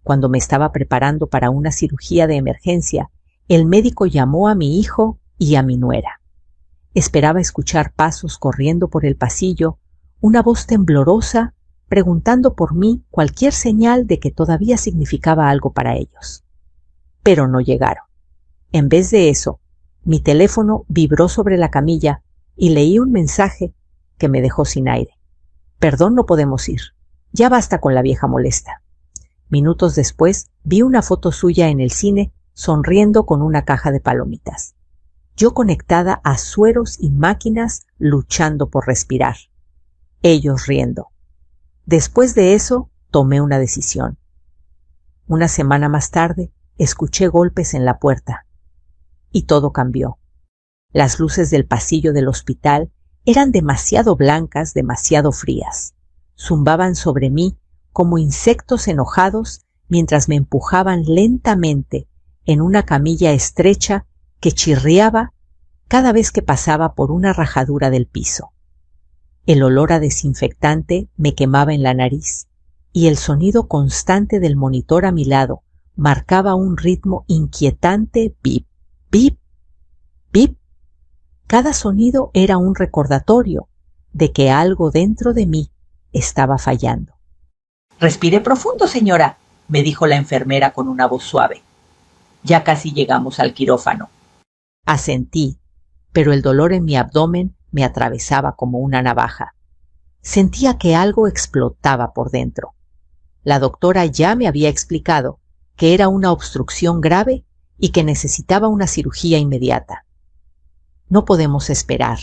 Cuando me estaba preparando para una cirugía de emergencia, el médico llamó a mi hijo y a mi nuera. Esperaba escuchar pasos corriendo por el pasillo, una voz temblorosa preguntando por mí, cualquier señal de que todavía significaba algo para ellos. Pero no llegaron. En vez de eso, mi teléfono vibró sobre la camilla y leí un mensaje que me dejó sin aire. Perdón, no podemos ir. Ya basta con la vieja molesta. Minutos después, vi una foto suya en el cine sonriendo con una caja de palomitas. Yo conectada a sueros y máquinas luchando por respirar. Ellos riendo. Después de eso, tomé una decisión. Una semana más tarde, escuché golpes en la puerta. Y todo cambió. Las luces del pasillo del hospital eran demasiado blancas, demasiado frías. Zumbaban sobre mí como insectos enojados mientras me empujaban lentamente en una camilla estrecha que chirriaba cada vez que pasaba por una rajadura del piso. El olor a desinfectante me quemaba en la nariz y el sonido constante del monitor a mi lado marcaba un ritmo inquietante bip, bip, bip. Cada sonido era un recordatorio de que algo dentro de mí estaba fallando. «Respire profundo, señora», me dijo la enfermera con una voz suave. «Ya casi llegamos al quirófano». Asentí, pero el dolor en mi abdomen me atravesaba como una navaja. Sentía que algo explotaba por dentro. La doctora ya me había explicado que era una obstrucción grave y que necesitaba una cirugía inmediata. «No podemos esperar»,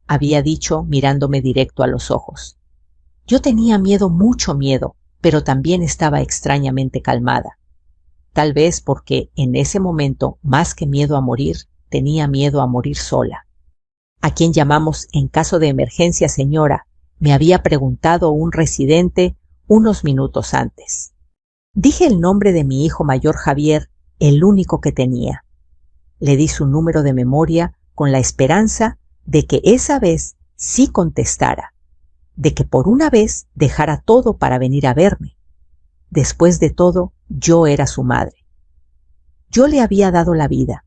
había dicho mirándome directo a los ojos. Yo tenía miedo, mucho miedo, pero también estaba extrañamente calmada. Tal vez porque en ese momento, más que miedo a morir, tenía miedo a morir sola. «¿A quién llamamos en caso de emergencia, señora?», me había preguntado un residente unos minutos antes. Dije el nombre de mi hijo mayor Javier, el único que tenía. Le di su número de memoria con la esperanza de que esa vez sí contestara, de que por una vez dejara todo para venir a verme. Después de todo, yo era su madre. Yo le había dado la vida.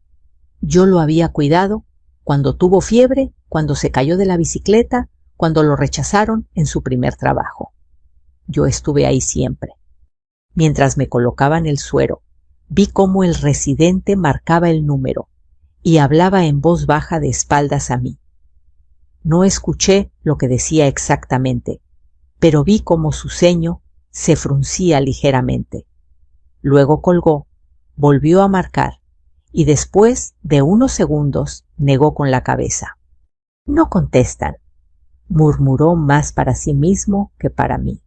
Yo lo había cuidado cuando tuvo fiebre, cuando se cayó de la bicicleta, cuando lo rechazaron en su primer trabajo. Yo estuve ahí siempre. Mientras me colocaban el suero, vi cómo el residente marcaba el número y hablaba en voz baja de espaldas a mí. No escuché lo que decía exactamente, pero vi cómo su ceño se fruncía ligeramente. Luego colgó, volvió a marcar y después de unos segundos negó con la cabeza. «No contestan», murmuró más para sí mismo que para mí.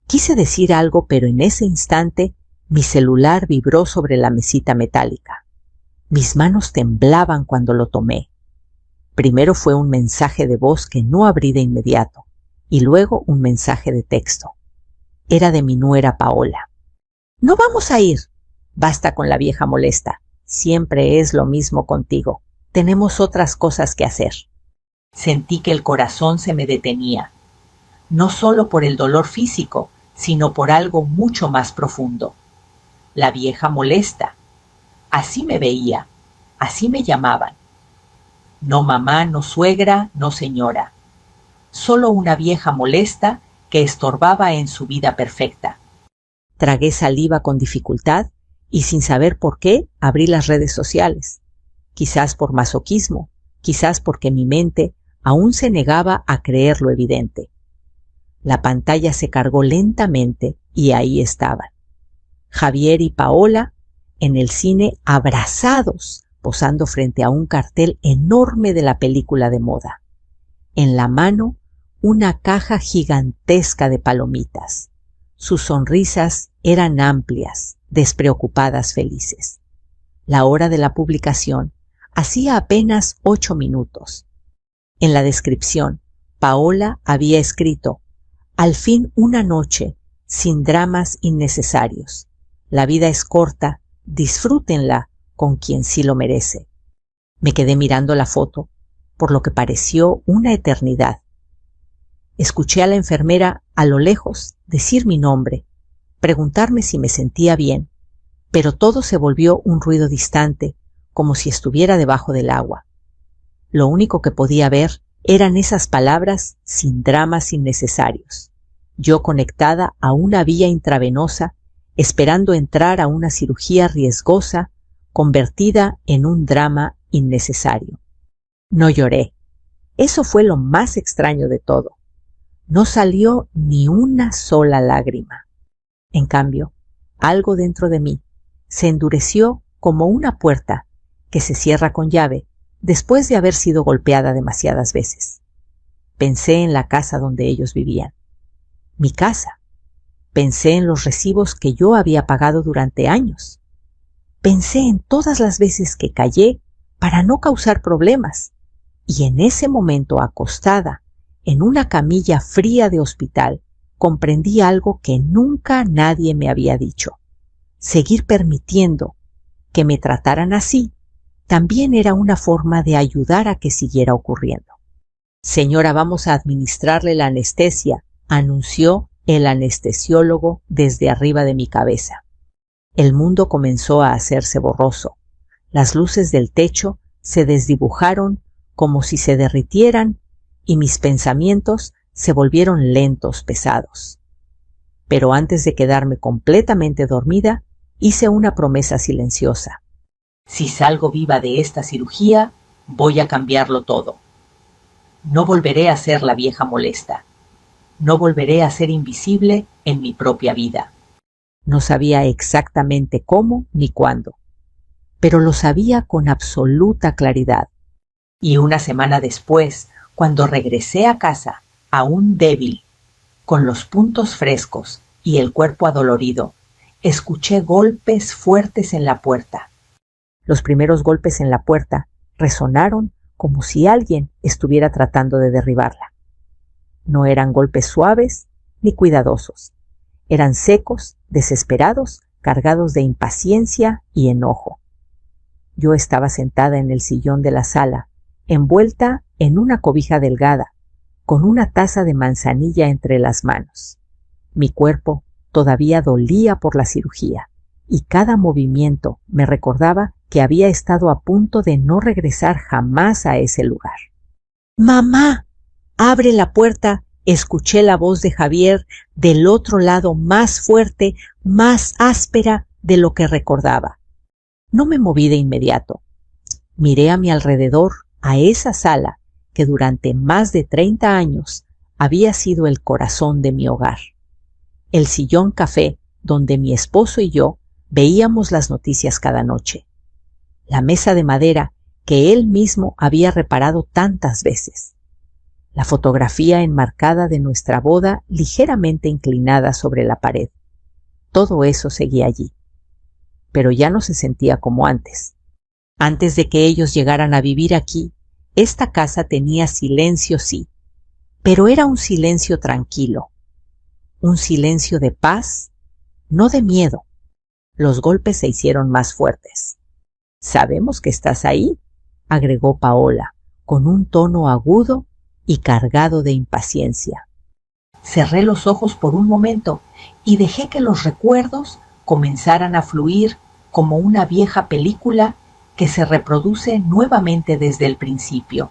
Quise decir algo, pero en ese instante mi celular vibró sobre la mesita metálica. Mis manos temblaban cuando lo tomé. Primero fue un mensaje de voz que no abrí de inmediato, y luego un mensaje de texto. Era de mi nuera Paola. «No vamos a ir. Basta con la vieja molesta. Siempre es lo mismo contigo. Tenemos otras cosas que hacer». Sentí que el corazón se me detenía, no solo por el dolor físico, sino por algo mucho más profundo. La vieja molesta. Así me veía, así me llamaban. No mamá, no suegra, no señora. Solo una vieja molesta que estorbaba en su vida perfecta. Tragué saliva con dificultad y sin saber por qué abrí las redes sociales. Quizás por masoquismo, quizás porque mi mente aún se negaba a creer lo evidente. La pantalla se cargó lentamente y ahí estaban. Javier y Paola en el cine abrazados, posando frente a un cartel enorme de la película de moda. En la mano, una caja gigantesca de palomitas. Sus sonrisas eran amplias, despreocupadas, felices. La hora de la publicación hacía apenas 8 minutos. En la descripción, Paola había escrito: «Al fin una noche, sin dramas innecesarios. La vida es corta, disfrútenla con quien sí lo merece». Me quedé mirando la foto, por lo que pareció una eternidad. Escuché a la enfermera a lo lejos decir mi nombre, preguntarme si me sentía bien, pero todo se volvió un ruido distante, como si estuviera debajo del agua. Lo único que podía ver eran esas palabras sin dramas innecesarios. Yo conectada a una vía intravenosa, esperando entrar a una cirugía riesgosa, convertida en un drama innecesario. No lloré. Eso fue lo más extraño de todo. No salió ni una sola lágrima. En cambio, algo dentro de mí se endureció como una puerta que se cierra con llave después de haber sido golpeada demasiadas veces. Pensé en la casa donde ellos vivían. Mi casa. Pensé en los recibos que yo había pagado durante años. Pensé en todas las veces que callé para no causar problemas. Y en ese momento, acostada en una camilla fría de hospital, comprendí algo que nunca nadie me había dicho. Seguir permitiendo que me trataran así también era una forma de ayudar a que siguiera ocurriendo. Señora, vamos a administrarle la anestesia, anunció el anestesiólogo desde arriba de mi cabeza. El mundo comenzó a hacerse borroso. Las luces del techo se desdibujaron como si se derritieran y mis pensamientos se volvieron lentos, pesados. Pero antes de quedarme completamente dormida, hice una promesa silenciosa. Si salgo viva de esta cirugía, voy a cambiarlo todo. No volveré a ser la vieja molesta. No volveré a ser invisible en mi propia vida. No sabía exactamente cómo ni cuándo, pero lo sabía con absoluta claridad. Y una semana después, cuando regresé a casa, aún débil, con los puntos frescos y el cuerpo adolorido, escuché golpes fuertes en la puerta. Los primeros golpes en la puerta resonaron como si alguien estuviera tratando de derribarla. No eran golpes suaves ni cuidadosos. Eran secos, desesperados, cargados de impaciencia y enojo. Yo estaba sentada en el sillón de la sala, envuelta en una cobija delgada, con una taza de manzanilla entre las manos. Mi cuerpo todavía dolía por la cirugía, y cada movimiento me recordaba que había estado a punto de no regresar jamás a ese lugar. ¡Mamá! ¡Abre la puerta! Escuché la voz de Javier del otro lado, más fuerte, más áspera de lo que recordaba. No me moví de inmediato. Miré a mi alrededor, a esa sala que durante más de 30 años había sido el corazón de mi hogar. El sillón café donde mi esposo y yo veíamos las noticias cada noche. La mesa de madera que él mismo había reparado tantas veces. La fotografía enmarcada de nuestra boda ligeramente inclinada sobre la pared. Todo eso seguía allí. Pero ya no se sentía como antes. Antes de que ellos llegaran a vivir aquí, esta casa tenía silencio, sí, pero era un silencio tranquilo. Un silencio de paz, no de miedo. Los golpes se hicieron más fuertes. «Sabemos que estás ahí», agregó Paola, con un tono agudo y cargado de impaciencia. Cerré los ojos por un momento y dejé que los recuerdos comenzaran a fluir como una vieja película que se reproduce nuevamente desde el principio.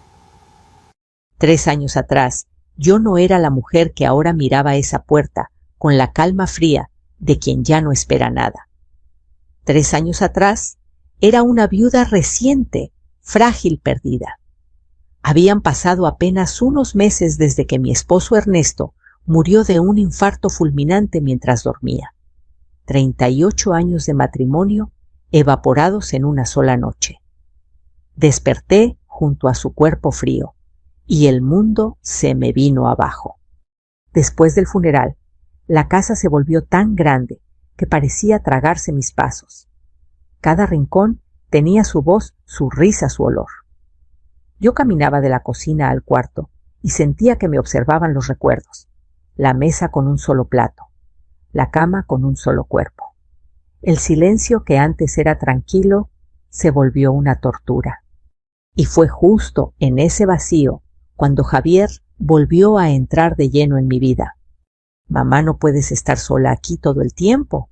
3 años atrás, yo no era la mujer que ahora miraba esa puerta con la calma fría de quien ya no espera nada. 3 años atrás, era una viuda reciente, frágil, perdida. Habían pasado apenas unos meses desde que mi esposo Ernesto murió de un infarto fulminante mientras dormía. 38 años de matrimonio evaporados en una sola noche. Desperté junto a su cuerpo frío y el mundo se me vino abajo. Después del funeral, la casa se volvió tan grande que parecía tragarse mis pasos. Cada rincón tenía su voz, su risa, su olor. Yo caminaba de la cocina al cuarto y sentía que me observaban los recuerdos. La mesa con un solo plato, la cama con un solo cuerpo. El silencio que antes era tranquilo se volvió una tortura. Y fue justo en ese vacío cuando Javier volvió a entrar de lleno en mi vida. Mamá, no puedes estar sola aquí todo el tiempo,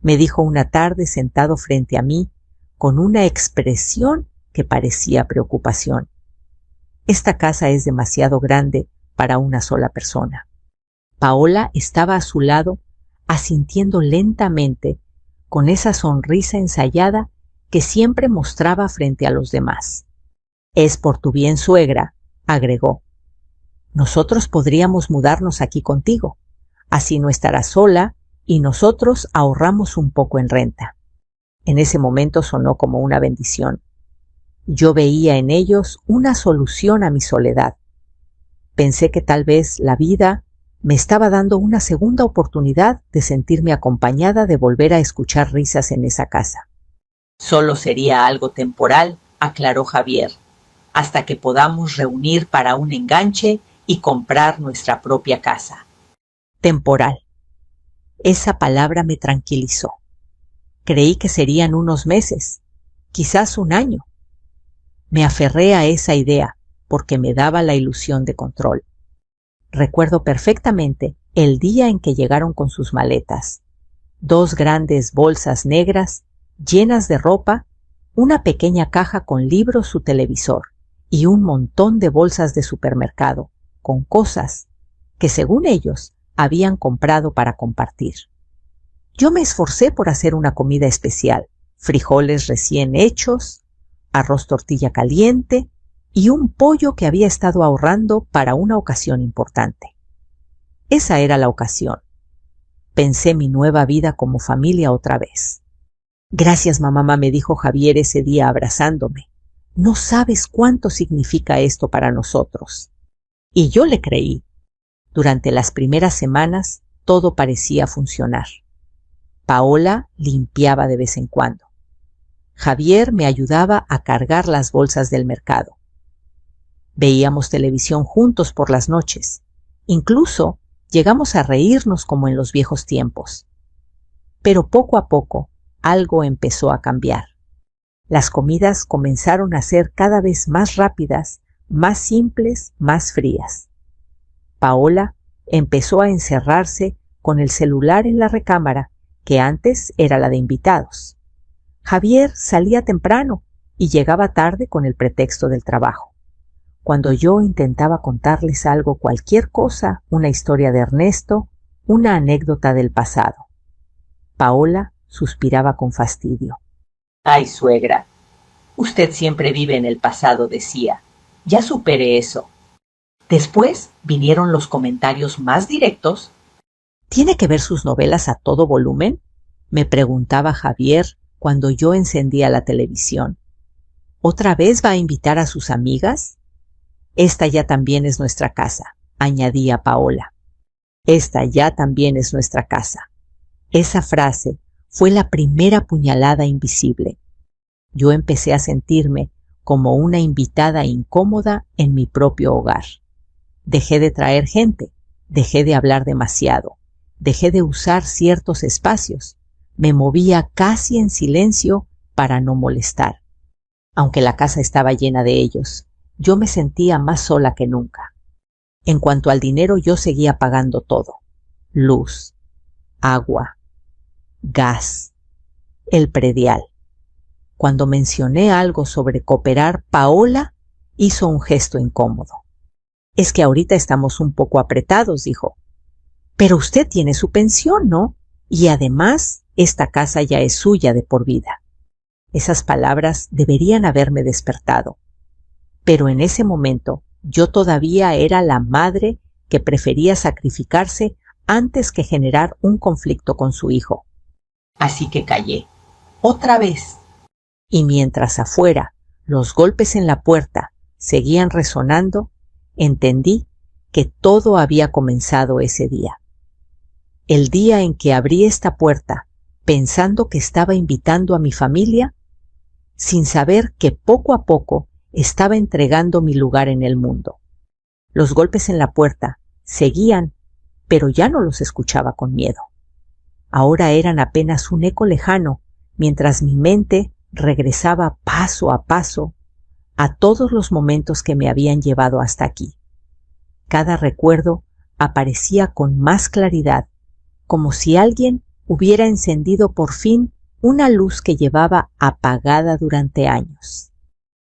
me dijo una tarde sentado frente a mí con una expresión que parecía preocupación. Esta casa es demasiado grande para una sola persona. Paola estaba a su lado, asintiendo lentamente, con esa sonrisa ensayada que siempre mostraba frente a los demás. Es por tu bien, suegra, agregó. Nosotros podríamos mudarnos aquí contigo. Así no estarás sola y nosotros ahorramos un poco en renta. En ese momento sonó como una bendición. Yo veía en ellos una solución a mi soledad. Pensé que tal vez la vida me estaba dando una segunda oportunidad de sentirme acompañada, de volver a escuchar risas en esa casa. Solo sería algo temporal, aclaró Javier, hasta que podamos reunir para un enganche y comprar nuestra propia casa. Temporal. Esa palabra me tranquilizó. Creí que serían unos meses, quizás un año. Me aferré a esa idea porque me daba la ilusión de control. Recuerdo perfectamente el día en que llegaron con sus maletas. 2 grandes bolsas negras llenas de ropa, una pequeña caja con libros, su televisor y un montón de bolsas de supermercado con cosas que, según ellos, habían comprado para compartir. Yo me esforcé por hacer una comida especial, frijoles recién hechos, arroz tortilla caliente y un pollo que había estado ahorrando para una ocasión importante. Esa era la ocasión. Pensé mi nueva vida como familia otra vez. Gracias, mamá, me dijo Javier ese día abrazándome. No sabes cuánto significa esto para nosotros. Y yo le creí. Durante las primeras semanas todo parecía funcionar. Paola limpiaba de vez en cuando. Javier me ayudaba a cargar las bolsas del mercado. Veíamos televisión juntos por las noches. Incluso llegamos a reírnos como en los viejos tiempos. Pero poco a poco algo empezó a cambiar. Las comidas comenzaron a ser cada vez más rápidas, más simples, más frías. Paola empezó a encerrarse con el celular en la recámara, que antes era la de invitados. Javier salía temprano y llegaba tarde con el pretexto del trabajo. Cuando yo intentaba contarles algo, cualquier cosa, una historia de Ernesto, una anécdota del pasado, Paola suspiraba con fastidio. Ay, suegra, usted siempre vive en el pasado, decía. Ya supere eso. Después vinieron los comentarios más directos. ¿Tiene que ver sus novelas a todo volumen?, me preguntaba Javier cuando yo encendía la televisión. ¿Otra vez va a invitar a sus amigas? Esta ya también es nuestra casa, añadía Paola. Esta ya también es nuestra casa. Esa frase fue la primera puñalada invisible. Yo empecé a sentirme como una invitada incómoda en mi propio hogar. Dejé de traer gente, dejé de hablar demasiado, dejé de usar ciertos espacios. Me movía casi en silencio para no molestar. Aunque la casa estaba llena de ellos, yo me sentía más sola que nunca. En cuanto al dinero, yo seguía pagando todo: luz, agua, gas, el predial. Cuando mencioné algo sobre cooperar, Paola hizo un gesto incómodo. Es que ahorita estamos un poco apretados, dijo. Pero usted tiene su pensión, ¿no? Y además, esta casa ya es suya de por vida. Esas palabras deberían haberme despertado. Pero en ese momento yo todavía era la madre que prefería sacrificarse antes que generar un conflicto con su hijo. Así que callé. Otra vez. Y mientras afuera los golpes en la puerta seguían resonando, entendí que todo había comenzado ese día. El día en que abrí esta puerta pensando que estaba invitando a mi familia, sin saber que poco a poco estaba entregando mi lugar en el mundo. Los golpes en la puerta seguían, pero ya no los escuchaba con miedo. Ahora eran apenas un eco lejano, mientras mi mente regresaba paso a paso a todos los momentos que me habían llevado hasta aquí. Cada recuerdo aparecía con más claridad, como si alguien hubiera encendido por fin una luz que llevaba apagada durante años.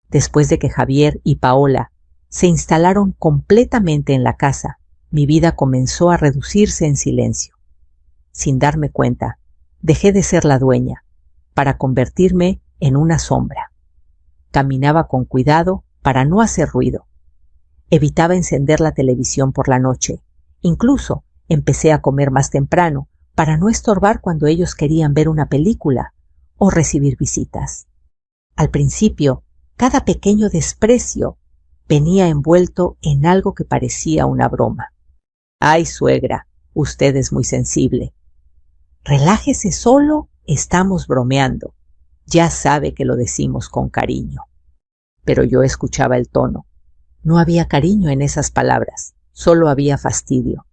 Después de que Javier y Paola se instalaron completamente en la casa, mi vida comenzó a reducirse en silencio. Sin darme cuenta, dejé de ser la dueña, para convertirme en una sombra. Caminaba con cuidado para no hacer ruido. Evitaba encender la televisión por la noche. Incluso empecé a comer más temprano para no estorbar cuando ellos querían ver una película o recibir visitas. Al principio, cada pequeño desprecio venía envuelto en algo que parecía una broma. «Ay, suegra, usted es muy sensible». «Relájese solo, estamos bromeando». Ya sabe que lo decimos con cariño. Pero yo escuchaba el tono. No había cariño en esas palabras, solo había fastidio.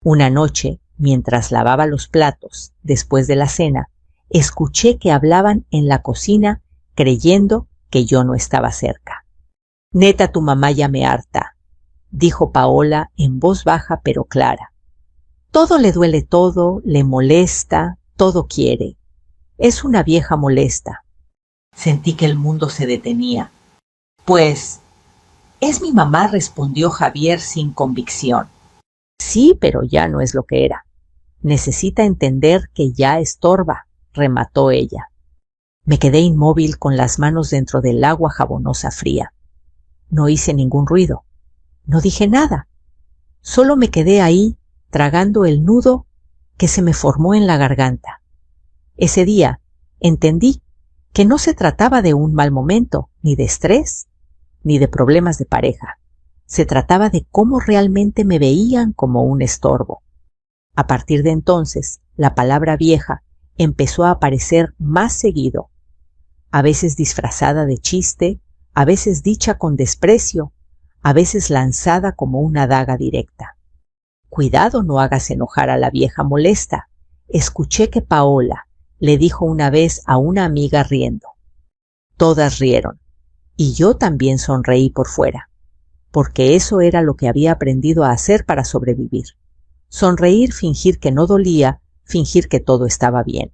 Una noche, mientras lavaba los platos, después de la cena, escuché que hablaban en la cocina creyendo que yo no estaba cerca. «Neta, tu mamá ya me harta», dijo Paola en voz baja pero clara. «Todo le duele todo, le molesta, todo quiere. Es una vieja molesta». Sentí que el mundo se detenía. «Pues, es mi mamá», respondió Javier sin convicción. «Sí, pero ya no es lo que era. Necesita entender que ya estorba», remató ella. Me quedé inmóvil con las manos dentro del agua jabonosa fría. No hice ningún ruido. No dije nada. Solo me quedé ahí, tragando el nudo que se me formó en la garganta. Ese día entendí que no se trataba de un mal momento, ni de estrés, ni de problemas de pareja. Se trataba de cómo realmente me veían como un estorbo. A partir de entonces, la palabra vieja empezó a aparecer más seguido, a veces disfrazada de chiste, a veces dicha con desprecio, a veces lanzada como una daga directa. «Cuidado, no hagas enojar a la vieja molesta», escuché que Paola le dijo una vez a una amiga riendo. Todas rieron, y yo también sonreí por fuera, porque eso era lo que había aprendido a hacer para sobrevivir. Sonreír, fingir que no dolía, fingir que todo estaba bien.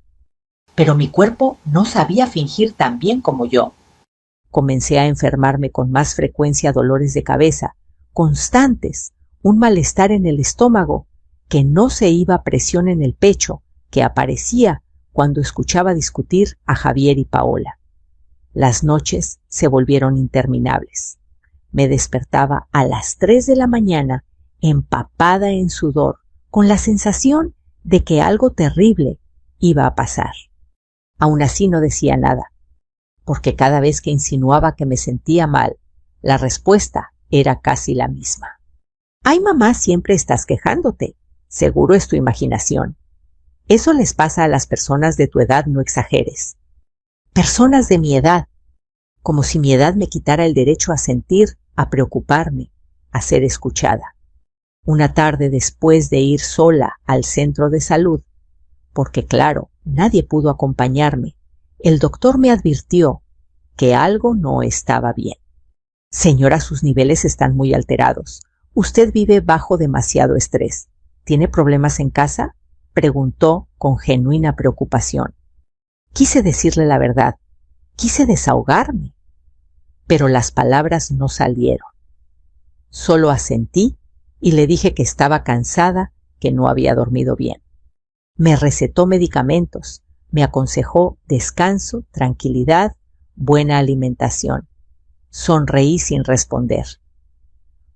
Pero mi cuerpo no sabía fingir tan bien como yo. Comencé a enfermarme con más frecuencia, dolores de cabeza, constantes, un malestar en el estómago, que no se iba, presión en el pecho, que aparecía cuando escuchaba discutir a Javier y Paola. Las noches se volvieron interminables. Me despertaba a las 3 de la mañana, empapada en sudor, con la sensación de que algo terrible iba a pasar. Aún así no decía nada, porque cada vez que insinuaba que me sentía mal, la respuesta era casi la misma. «Ay, mamá, siempre estás quejándote. Seguro es tu imaginación. Eso les pasa a las personas de tu edad, no exageres». Personas de mi edad, como si mi edad me quitara el derecho a sentir, a preocuparme, a ser escuchada. Una tarde, después de ir sola al centro de salud, porque claro, nadie pudo acompañarme, el doctor me advirtió que algo no estaba bien. «Señora, sus niveles están muy alterados. Usted vive bajo demasiado estrés. ¿Tiene problemas en casa?», preguntó con genuina preocupación. Quise decirle la verdad, quise desahogarme, pero las palabras no salieron. Solo asentí y le dije que estaba cansada, que no había dormido bien. Me recetó medicamentos, me aconsejó descanso, tranquilidad, buena alimentación. Sonreí sin responder.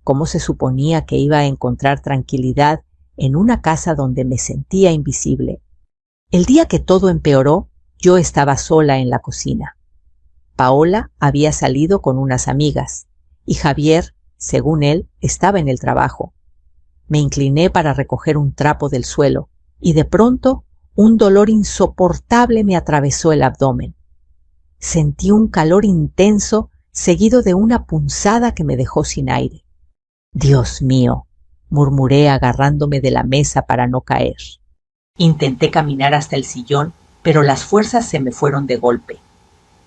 ¿Cómo se suponía que iba a encontrar tranquilidad en una casa donde me sentía invisible? El día que todo empeoró, yo estaba sola en la cocina. Paola había salido con unas amigas y Javier, según él, estaba en el trabajo. Me incliné para recoger un trapo del suelo y de pronto un dolor insoportable me atravesó el abdomen. Sentí un calor intenso seguido de una punzada que me dejó sin aire. «Dios mío», murmuré agarrándome de la mesa para no caer. Intenté caminar hasta el sillón, pero las fuerzas se me fueron de golpe.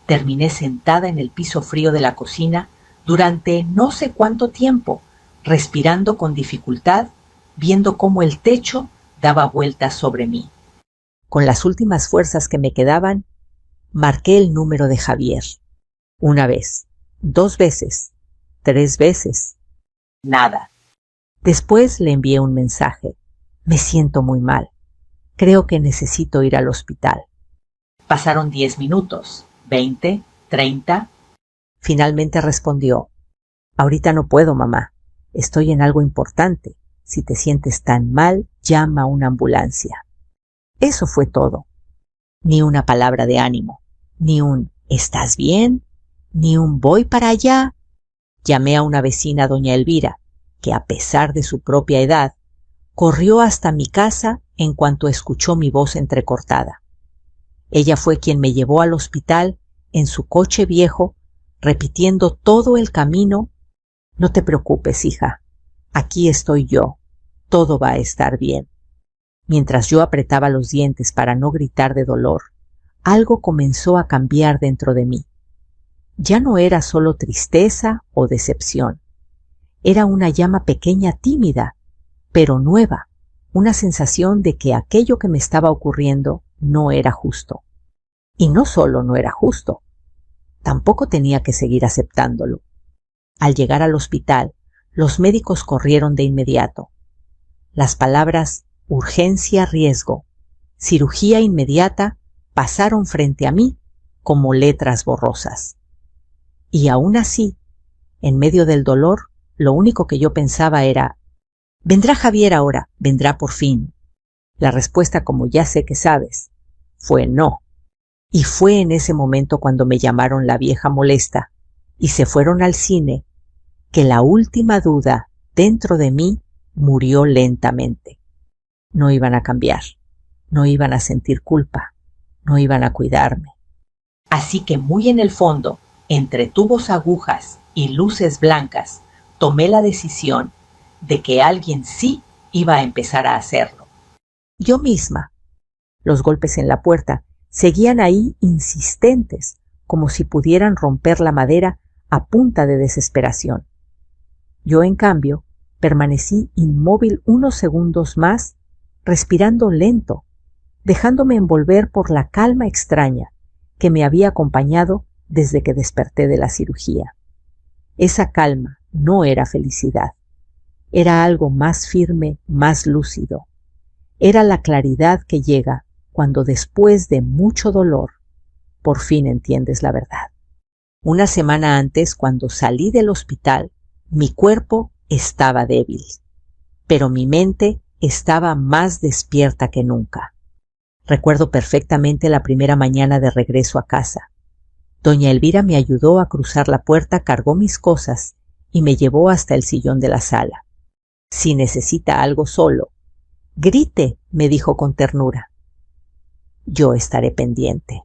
Terminé sentada en el piso frío de la cocina durante no sé cuánto tiempo, respirando con dificultad viendo cómo el techo daba vueltas sobre mí. Con las últimas fuerzas que me quedaban, marqué el número de Javier. 1 vez, 2 veces, 3 veces. Nada. Después le envié un mensaje. Me siento muy mal. Creo que necesito ir al hospital. Pasaron 10 minutos, 20, 30. Finalmente respondió: ahorita no puedo, mamá. Estoy en algo importante. Si te sientes tan mal, llama a una ambulancia. Eso fue todo. Ni una palabra de ánimo, ni un ¿estás bien?, ni un voy para allá. Llamé a una vecina, doña Elvira, que a pesar de su propia edad, corrió hasta mi casa en cuanto escuchó mi voz entrecortada. Ella fue quien me llevó al hospital en su coche viejo, repitiendo todo el camino: no te preocupes, hija, aquí estoy yo, todo va a estar bien. Mientras yo apretaba los dientes para no gritar de dolor, algo comenzó a cambiar dentro de mí. Ya no era solo tristeza o decepción. Era una llama pequeña, tímida, pero nueva, una sensación de que aquello que me estaba ocurriendo no era justo. Y no solo no era justo, tampoco tenía que seguir aceptándolo. Al llegar al hospital, los médicos corrieron de inmediato. Las palabras urgencia, riesgo, cirugía inmediata pasaron frente a mí como letras borrosas. Y aún así, en medio del dolor, lo único que yo pensaba era: ¿vendrá Javier ahora? ¿Vendrá por fin? La respuesta, como ya sé que sabes, fue no. Y fue en ese momento, cuando me llamaron la vieja molesta y se fueron al cine, que la última duda dentro de mí murió lentamente. No iban a cambiar, no iban a sentir culpa, no iban a cuidarme. Así que muy en el fondo, entre tubos agujas y luces blancas, tomé la decisión de que alguien sí iba a empezar a hacerlo. Yo misma. Los golpes en la puerta seguían ahí insistentes, como si pudieran romper la madera a punta de desesperación. Yo, en cambio, permanecí inmóvil unos segundos más, respirando lento, dejándome envolver por la calma extraña que me había acompañado desde que desperté de la cirugía. Esa calma no era felicidad, era algo más firme, más lúcido. Era la claridad que llega cuando, después de mucho dolor, por fin entiendes la verdad. Una semana antes, cuando salí del hospital, mi cuerpo estaba débil, pero mi mente estaba más despierta que nunca. Recuerdo perfectamente la primera mañana de regreso a casa. Doña Elvira me ayudó a cruzar la puerta, cargó mis cosas y me llevó hasta el sillón de la sala. Si necesita algo solo, grite, me dijo con ternura. Yo estaré pendiente.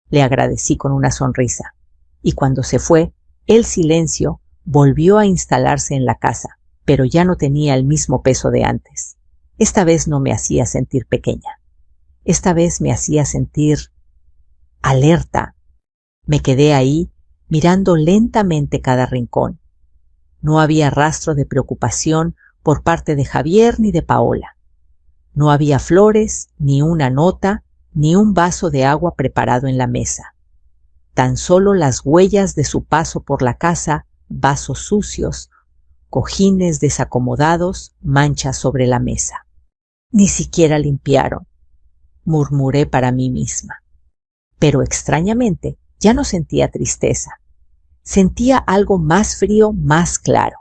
Le agradecí con una sonrisa, y cuando se fue, el silencio volvió a instalarse en la casa, pero ya no tenía el mismo peso de antes. Esta vez no me hacía sentir pequeña. Esta vez me hacía sentir alerta. Me quedé ahí, mirando lentamente cada rincón. No había rastro de preocupación por parte de Javier ni de Paola. No había flores, ni una nota, ni un vaso de agua preparado en la mesa. Tan solo las huellas de su paso por la casa, vasos sucios, cojines desacomodados, manchas sobre la mesa. Ni siquiera limpiaron, murmuré para mí misma. Pero extrañamente ya no sentía tristeza. Sentía algo más frío, más claro.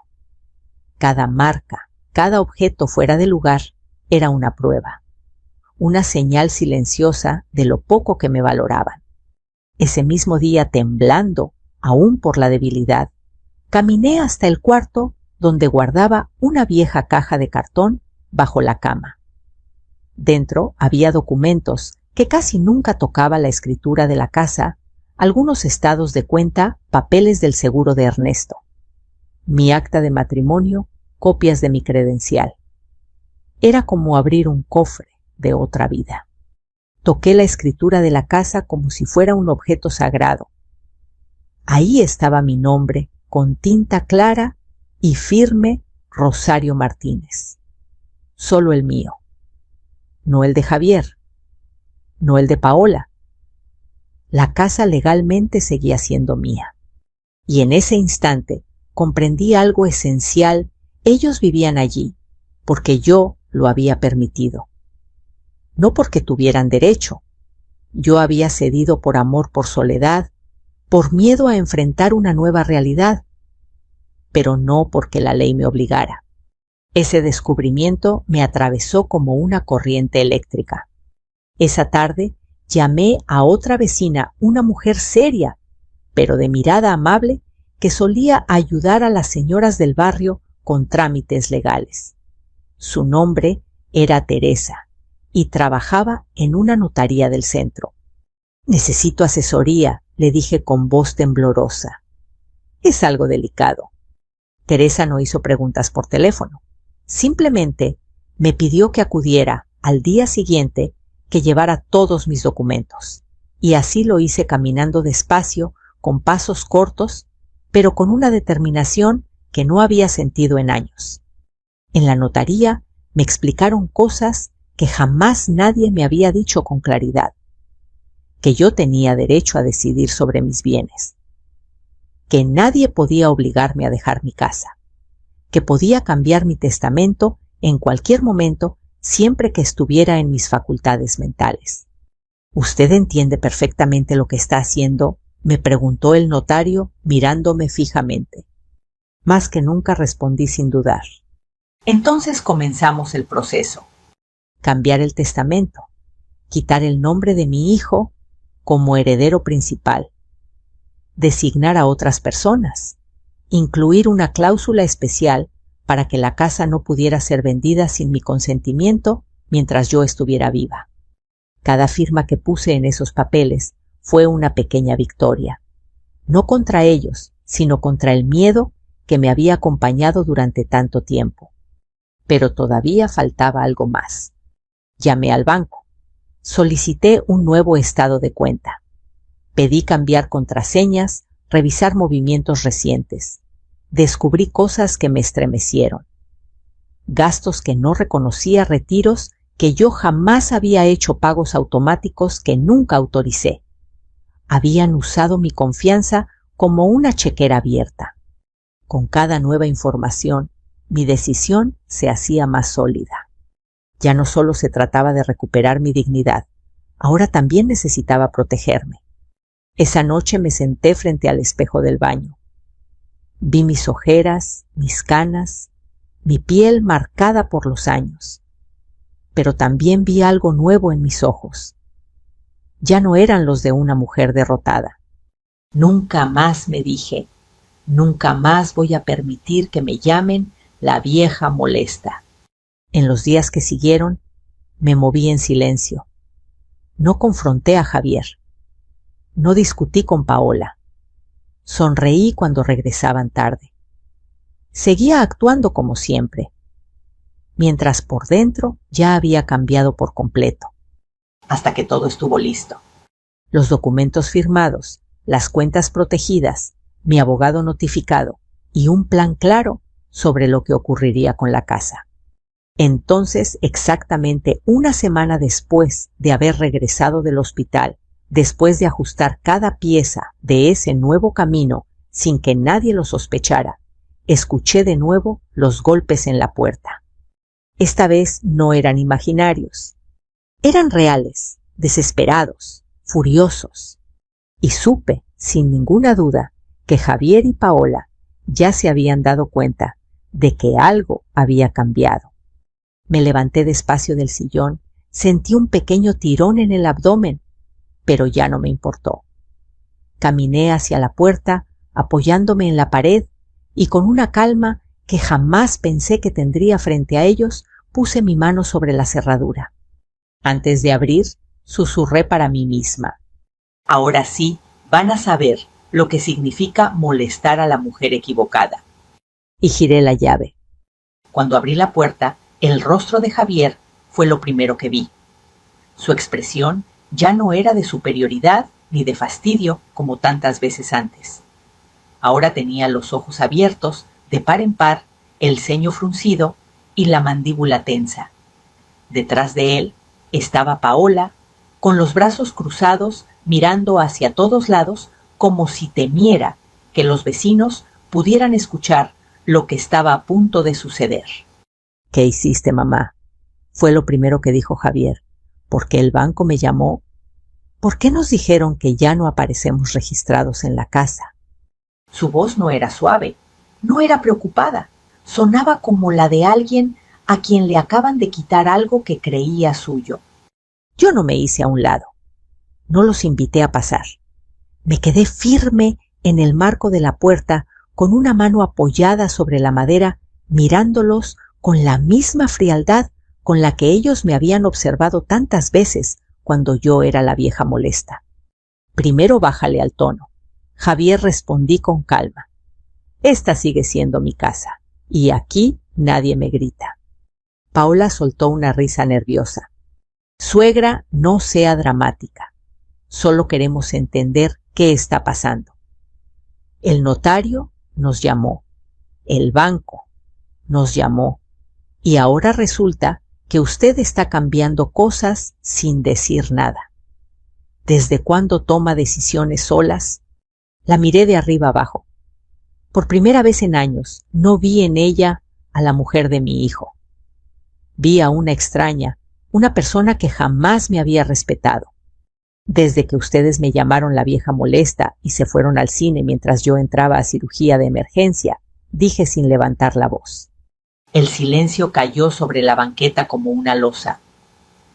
Cada marca, cada objeto fuera de lugar era una prueba, una señal silenciosa de lo poco que me valoraban. Ese mismo día, temblando, aún por la debilidad, caminé hasta el cuarto donde guardaba una vieja caja de cartón bajo la cama. Dentro había documentos que casi nunca tocaba: la escritura de la casa, algunos estados de cuenta, papeles del seguro de Ernesto, mi acta de matrimonio, copias de mi credencial. Era como abrir un cofre de otra vida. Toqué la escritura de la casa como si fuera un objeto sagrado. Ahí estaba mi nombre, con tinta clara y firme: Rosario Martínez. solo el mío. No el de Javier, no el de Paola. La casa legalmente seguía siendo mía. Y en ese instante comprendí algo esencial. Ellos vivían allí porque yo lo había permitido. No porque tuvieran derecho. Yo había cedido por amor, por soledad, por miedo a enfrentar una nueva realidad, pero no porque la ley me obligara. Ese descubrimiento me atravesó como una corriente eléctrica. Esa tarde llamé a otra vecina, una mujer seria, pero de mirada amable, que solía ayudar a las señoras del barrio con trámites legales. Su nombre era Teresa y trabajaba en una notaría del centro. «Necesito asesoría», le dije con voz temblorosa. «Es algo delicado». Teresa no hizo preguntas por teléfono. Simplemente me pidió que acudiera al día siguiente, que llevara todos mis documentos. Y así lo hice, caminando despacio, con pasos cortos, pero con una determinación que no había sentido en años. En la notaría me explicaron cosas que jamás nadie me había dicho con claridad. Que yo tenía derecho a decidir sobre mis bienes. Que nadie podía obligarme a dejar mi casa. Que podía cambiar mi testamento en cualquier momento, siempre que estuviera en mis facultades mentales. «¿Usted entiende perfectamente lo que está haciendo?», me preguntó el notario mirándome fijamente. Más que nunca respondí sin dudar. Entonces comenzamos el proceso. Cambiar el testamento, quitar el nombre de mi hijo como heredero principal, designar a otras personas, incluir una cláusula especial para que la casa no pudiera ser vendida sin mi consentimiento mientras yo estuviera viva. Cada firma que puse en esos papeles fue una pequeña victoria, no contra ellos, sino contra el miedo que me había acompañado durante tanto tiempo. Pero todavía faltaba algo más. Llamé al banco. Solicité un nuevo estado de cuenta. Pedí cambiar contraseñas, revisar movimientos recientes. Descubrí cosas que me estremecieron. Gastos que no reconocía, retiros que yo jamás había hecho, pagos automáticos que nunca autoricé. Habían usado mi confianza como una chequera abierta. Con cada nueva información, mi decisión se hacía más sólida. Ya no solo se trataba de recuperar mi dignidad, ahora también necesitaba protegerme. Esa noche me senté frente al espejo del baño. Vi mis ojeras, mis canas, mi piel marcada por los años. Pero también vi algo nuevo en mis ojos. Ya no eran los de una mujer derrotada. Nunca más, me dije, nunca más voy a permitir que me llamen la vieja molesta. En los días que siguieron, me moví en silencio. No confronté a Javier. No discutí con Paola. Sonreí cuando regresaban tarde. Seguía actuando como siempre, mientras por dentro ya había cambiado por completo. Hasta que todo estuvo listo. Los documentos firmados, las cuentas protegidas, mi abogado notificado y un plan claro sobre lo que ocurriría con la casa. Entonces, exactamente una semana después de haber regresado del hospital, después de ajustar cada pieza de ese nuevo camino sin que nadie lo sospechara, escuché de nuevo los golpes en la puerta. Esta vez no eran imaginarios. Eran reales, desesperados, furiosos. Y supe, sin ninguna duda, que Javier y Paola ya se habían dado cuenta de que algo había cambiado. Me levanté despacio del sillón, sentí un pequeño tirón en el abdomen, pero ya no me importó. Caminé hacia la puerta, apoyándome en la pared, y con una calma que jamás pensé que tendría frente a ellos, puse mi mano sobre la cerradura. Antes de abrir, susurré para mí misma: ahora sí van a saber lo que significa molestar a la mujer equivocada. Y giré la llave. Cuando abrí la puerta, el rostro de Javier fue lo primero que vi. Su expresión ya no era de superioridad ni de fastidio como tantas veces antes. Ahora tenía los ojos abiertos, de par en par, el ceño fruncido y la mandíbula tensa. Detrás de él estaba Paola, con los brazos cruzados, mirando hacia todos lados como si temiera que los vecinos pudieran escuchar lo que estaba a punto de suceder. ¿Qué hiciste, mamá? Fue lo primero que dijo Javier. ¿Por qué el banco me llamó? ¿Por qué nos dijeron que ya no aparecemos registrados en la casa? Su voz no era suave, no era preocupada, sonaba como la de alguien a quien le acaban de quitar algo que creía suyo. Yo no me hice a un lado. No los invité a pasar. Me quedé firme en el marco de la puerta, con una mano apoyada sobre la madera, mirándolos con la misma frialdad con la que ellos me habían observado tantas veces cuando yo era la vieja molesta. Primero bájale al tono. Javier, respondí con calma. Esta sigue siendo mi casa, y aquí nadie me grita. Paola soltó una risa nerviosa. Suegra, no sea dramática. Solo queremos entender qué está pasando. El notario nos llamó. El banco nos llamó. Y ahora resulta que usted está cambiando cosas sin decir nada. ¿Desde cuándo toma decisiones solas? La miré de arriba abajo. Por primera vez en años no vi en ella a la mujer de mi hijo. Vi a una extraña, una persona que jamás me había respetado. Desde que ustedes me llamaron la vieja molesta y se fueron al cine mientras yo entraba a cirugía de emergencia, dije sin levantar la voz. El silencio cayó sobre la banqueta como una losa.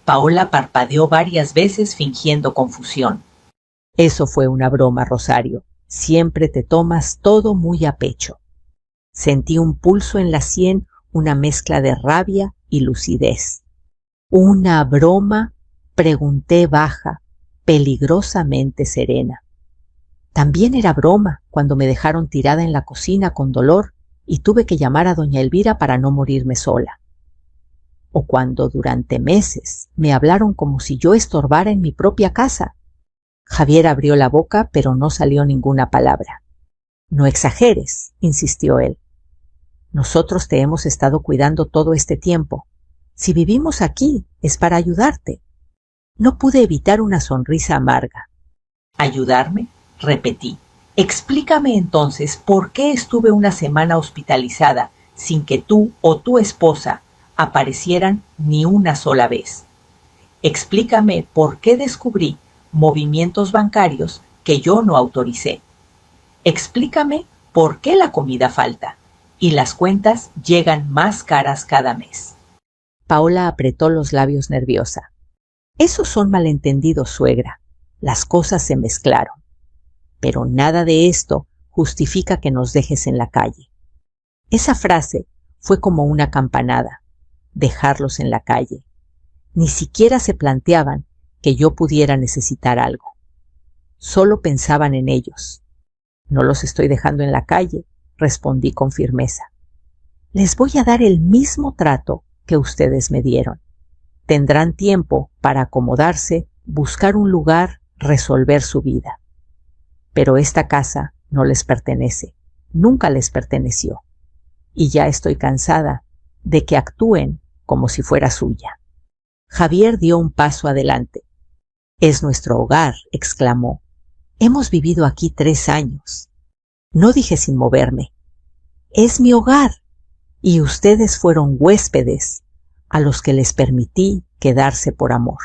Paola parpadeó varias veces fingiendo confusión. Eso fue una broma, Rosario. Siempre te tomas todo muy a pecho. Sentí un pulso en la sien, una mezcla de rabia y lucidez. ¿Una broma? Pregunté baja, peligrosamente serena. También era broma cuando me dejaron tirada en la cocina con dolor y tuve que llamar a doña Elvira para no morirme sola. O cuando durante meses me hablaron como si yo estorbara en mi propia casa. Javier abrió la boca, pero no salió ninguna palabra. No exageres, insistió él. Nosotros te hemos estado cuidando todo este tiempo. Si vivimos aquí, es para ayudarte. No pude evitar una sonrisa amarga. ¿Ayudarme? Repetí. Explícame entonces por qué estuve una semana hospitalizada sin que tú o tu esposa aparecieran ni una sola vez. Explícame por qué descubrí movimientos bancarios que yo no autoricé. Explícame por qué la comida falta y las cuentas llegan más caras cada mes. Paola apretó los labios nerviosa. Esos son malentendidos, suegra. Las cosas se mezclaron. Pero nada de esto justifica que nos dejes en la calle. Esa frase fue como una campanada. Dejarlos en la calle. Ni siquiera se planteaban que yo pudiera necesitar algo. Solo pensaban en ellos. No los estoy dejando en la calle, respondí con firmeza. Les voy a dar el mismo trato que ustedes me dieron. Tendrán tiempo para acomodarse, buscar un lugar, resolver su vida. Pero esta casa no les pertenece, nunca les perteneció. Y ya estoy cansada de que actúen como si fuera suya. Javier dio un paso adelante. Es nuestro hogar, exclamó. Hemos vivido aquí 3 años. No dije sin moverme. Es mi hogar, y ustedes fueron huéspedes a los que les permití quedarse por amor.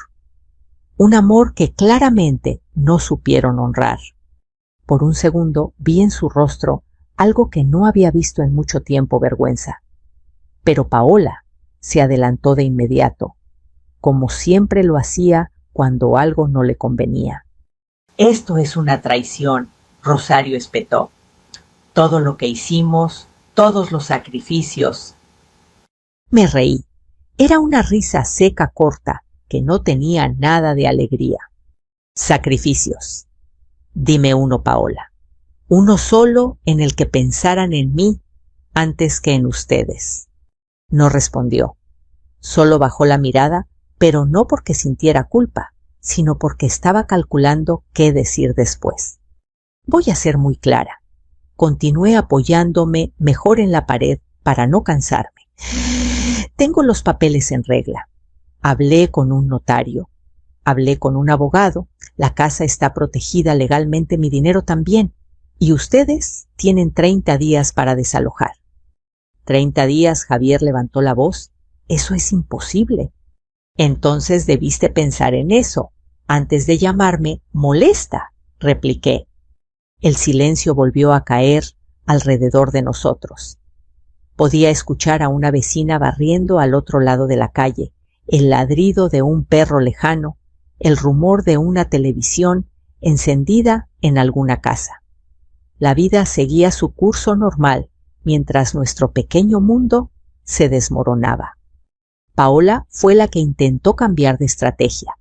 Un amor que claramente no supieron honrar. Por un segundo vi en su rostro algo que no había visto en mucho tiempo: vergüenza. Pero Paola se adelantó de inmediato, como siempre lo hacía cuando algo no le convenía. Esto es una traición, Rosario espetó. Todo lo que hicimos, todos los sacrificios. Me reí. Era una risa seca, corta, que no tenía nada de alegría. Sacrificios. Dime uno, Paola. Uno solo en el que pensaran en mí antes que en ustedes. No respondió. Solo bajó la mirada, pero no porque sintiera culpa, sino porque estaba calculando qué decir después. Voy a ser muy clara. Continué apoyándome mejor en la pared para no cansarme. Tengo los papeles en regla. Hablé con un notario. Hablé con un abogado. La casa está protegida legalmente, mi dinero también. Y ustedes tienen 30 días para desalojar. 30 días, Javier levantó la voz. Eso es imposible. Entonces debiste pensar en eso, antes de llamarme molesta, repliqué. El silencio volvió a caer alrededor de nosotros. Podía escuchar a una vecina barriendo al otro lado de la calle, el ladrido de un perro lejano, el rumor de una televisión encendida en alguna casa. La vida seguía su curso normal, mientras nuestro pequeño mundo se desmoronaba. Paola fue la que intentó cambiar de estrategia.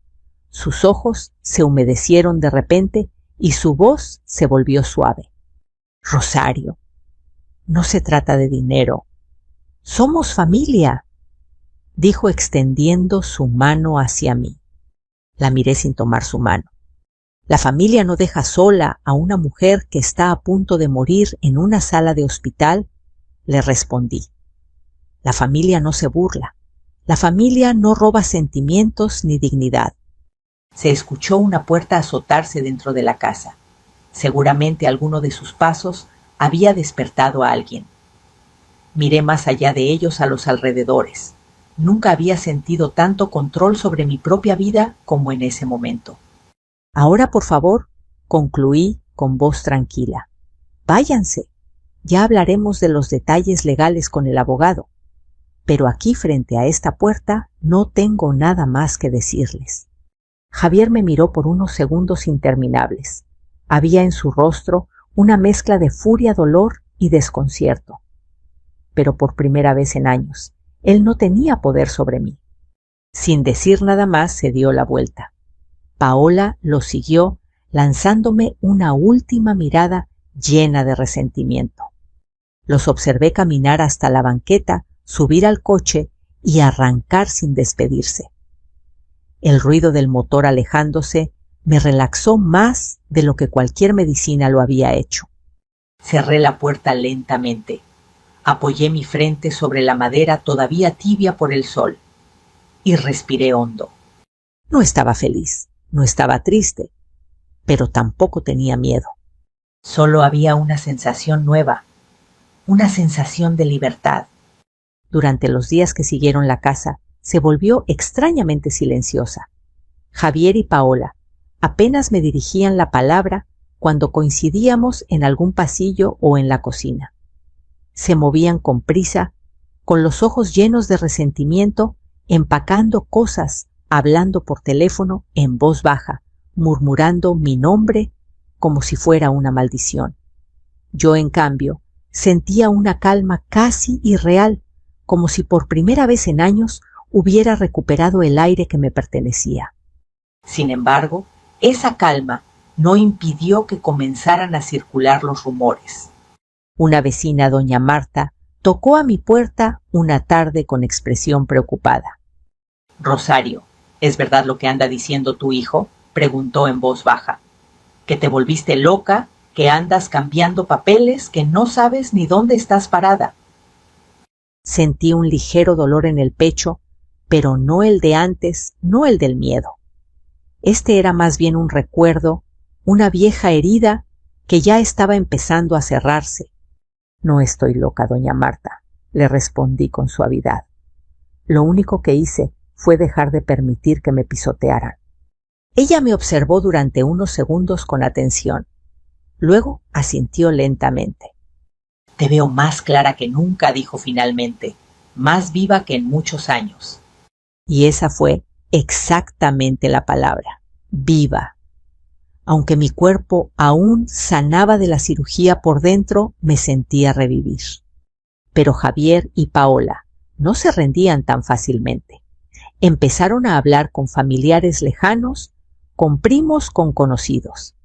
Sus ojos se humedecieron de repente y su voz se volvió suave. Rosario, no se trata de dinero. Somos familia, dijo extendiendo su mano hacia mí. La miré sin tomar su mano. La familia no deja sola a una mujer que está a punto de morir en una sala de hospital, le respondí. La familia no se burla. La familia no roba sentimientos ni dignidad. Se escuchó una puerta azotarse dentro de la casa. Seguramente alguno de sus pasos había despertado a alguien. Miré más allá de ellos a los alrededores. Nunca había sentido tanto control sobre mi propia vida como en ese momento. Ahora, por favor, concluí con voz tranquila. Váyanse. Ya hablaremos de los detalles legales con el abogado. Pero aquí frente a esta puerta no tengo nada más que decirles. Javier me miró por unos segundos interminables. Había en su rostro una mezcla de furia, dolor y desconcierto. Pero por primera vez en años, él no tenía poder sobre mí. Sin decir nada más, se dio la vuelta. Paola lo siguió, lanzándome una última mirada llena de resentimiento. Los observé caminar hasta la banqueta, subir al coche y arrancar sin despedirse. El ruido del motor alejándose me relaxó más de lo que cualquier medicina lo había hecho. Cerré la puerta lentamente. Apoyé mi frente sobre la madera todavía tibia por el sol y respiré hondo. No estaba feliz, no estaba triste, pero tampoco tenía miedo. Solo había una sensación nueva, una sensación de libertad. Durante los días que siguieron la casa, se volvió extrañamente silenciosa. Javier y Paola apenas me dirigían la palabra cuando coincidíamos en algún pasillo o en la cocina. Se movían con prisa, con los ojos llenos de resentimiento, empacando cosas, hablando por teléfono en voz baja, murmurando mi nombre como si fuera una maldición. Yo, en cambio, sentía una calma casi irreal, como si por primera vez en años hubiera recuperado el aire que me pertenecía. Sin embargo, esa calma no impidió que comenzaran a circular los rumores. Una vecina, doña Marta, tocó a mi puerta una tarde con expresión preocupada. Rosario, ¿es verdad lo que anda diciendo tu hijo?, preguntó en voz baja. ¿Que te volviste loca, que andas cambiando papeles, que no sabes ni dónde estás parada? Sentí un ligero dolor en el pecho, pero no el de antes, no el del miedo. Este era más bien un recuerdo, una vieja herida que ya estaba empezando a cerrarse. No estoy loca, doña Marta, le respondí con suavidad. Lo único que hice fue dejar de permitir que me pisotearan. Ella me observó durante unos segundos con atención. Luego asintió lentamente. Te veo más clara que nunca, dijo finalmente, más viva que en muchos años. Y esa fue exactamente la palabra, viva. Aunque mi cuerpo aún sanaba de la cirugía por dentro, me sentía revivir. Pero Javier y Paola no se rendían tan fácilmente. Empezaron a hablar con familiares lejanos, con primos, con conocidos.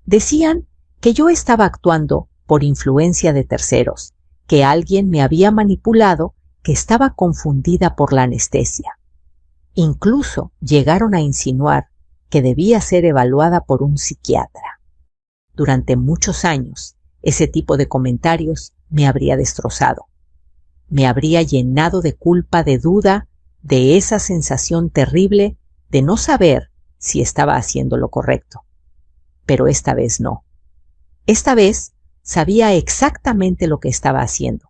Decían que yo estaba actuando por influencia de terceros, que alguien me había manipulado, que estaba confundida por la anestesia. Incluso llegaron a insinuar que debía ser evaluada por un psiquiatra. Durante muchos años, ese tipo de comentarios me habría destrozado. me habría llenado de culpa, de duda, de esa sensación terrible de no saber si estaba haciendo lo correcto. Pero esta vez no. Esta vez sabía exactamente lo que estaba haciendo.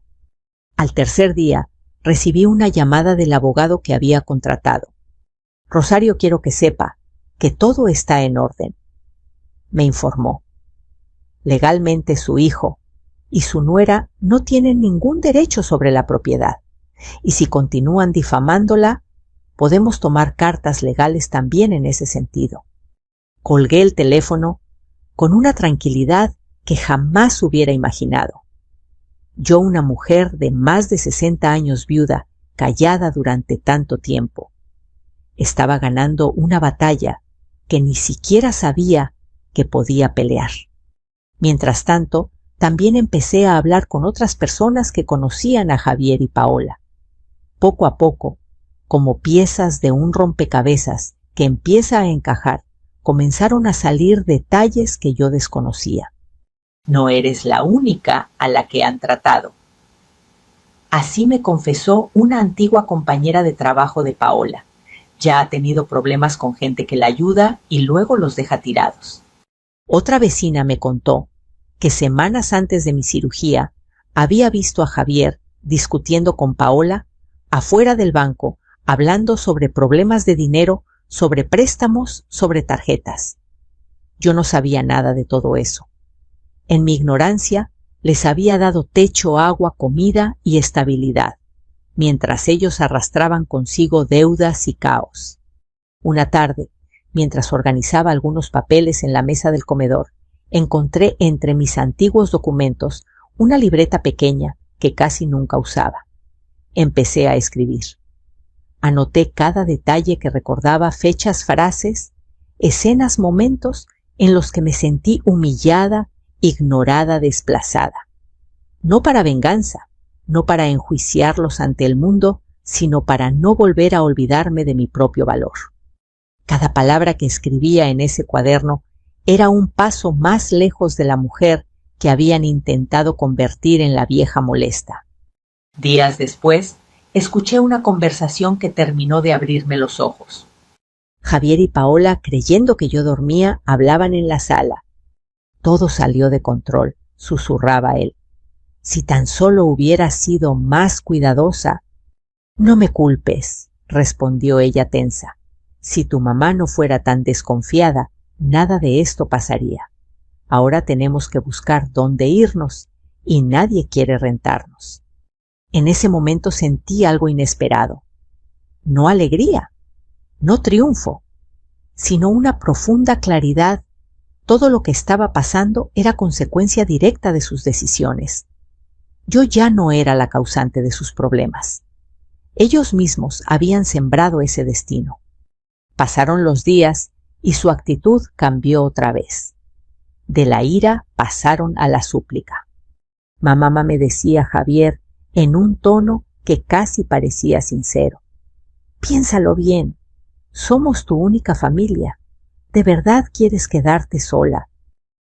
Al tercer día recibí una llamada del abogado que había contratado. Rosario, quiero que sepa que todo está en orden, me informó. Legalmente su hijo y su nuera no tienen ningún derecho sobre la propiedad, y si continúan difamándola, podemos tomar cartas legales también en ese sentido. Colgué el teléfono con una tranquilidad que jamás hubiera imaginado. Yo, una mujer de más de 60 años viuda, callada durante tanto tiempo, estaba ganando una batalla que ni siquiera sabía que podía pelear. Mientras tanto, también empecé a hablar con otras personas que conocían a Javier y Paola. Poco a poco, como piezas de un rompecabezas que empieza a encajar, comenzaron a salir detalles que yo desconocía. No eres la única a la que han tratado. Así me confesó una antigua compañera de trabajo de Paola. Ya ha tenido problemas con gente que la ayuda y luego los deja tirados. Otra vecina me contó que semanas antes de mi cirugía había visto a Javier discutiendo con Paola afuera del banco, hablando sobre problemas de dinero, sobre préstamos, sobre tarjetas. Yo no sabía nada de todo eso. En mi ignorancia, les había dado techo, agua, comida y estabilidad, mientras ellos arrastraban consigo deudas y caos. Una tarde, mientras organizaba algunos papeles en la mesa del comedor, encontré entre mis antiguos documentos una libreta pequeña que casi nunca usaba. Empecé a escribir. Anoté cada detalle que recordaba, fechas, frases, escenas, momentos en los que me sentí humillada, ignorada, desplazada. No para venganza, no para enjuiciarlos ante el mundo, sino para no volver a olvidarme de mi propio valor. Cada palabra que escribía en ese cuaderno era un paso más lejos de la mujer que habían intentado convertir en la vieja molesta. Días después, escuché una conversación que terminó de abrirme los ojos. Javier y Paola, creyendo que yo dormía, hablaban en la sala. Todo salió de control, susurraba él. Si tan solo hubiera sido más cuidadosa. No me culpes, respondió ella tensa. Si tu mamá no fuera tan desconfiada, nada de esto pasaría. Ahora tenemos que buscar dónde irnos y nadie quiere rentarnos. En ese momento sentí algo inesperado. No alegría, no triunfo, sino una profunda claridad. Todo lo que estaba pasando era consecuencia directa de sus decisiones. Yo ya no era la causante de sus problemas. Ellos mismos habían sembrado ese destino. Pasaron los días y su actitud cambió otra vez. De la ira pasaron a la súplica. Mamá me decía Javier en un tono que casi parecía sincero. Piénsalo bien, somos tu única familia. ¿De verdad quieres quedarte sola?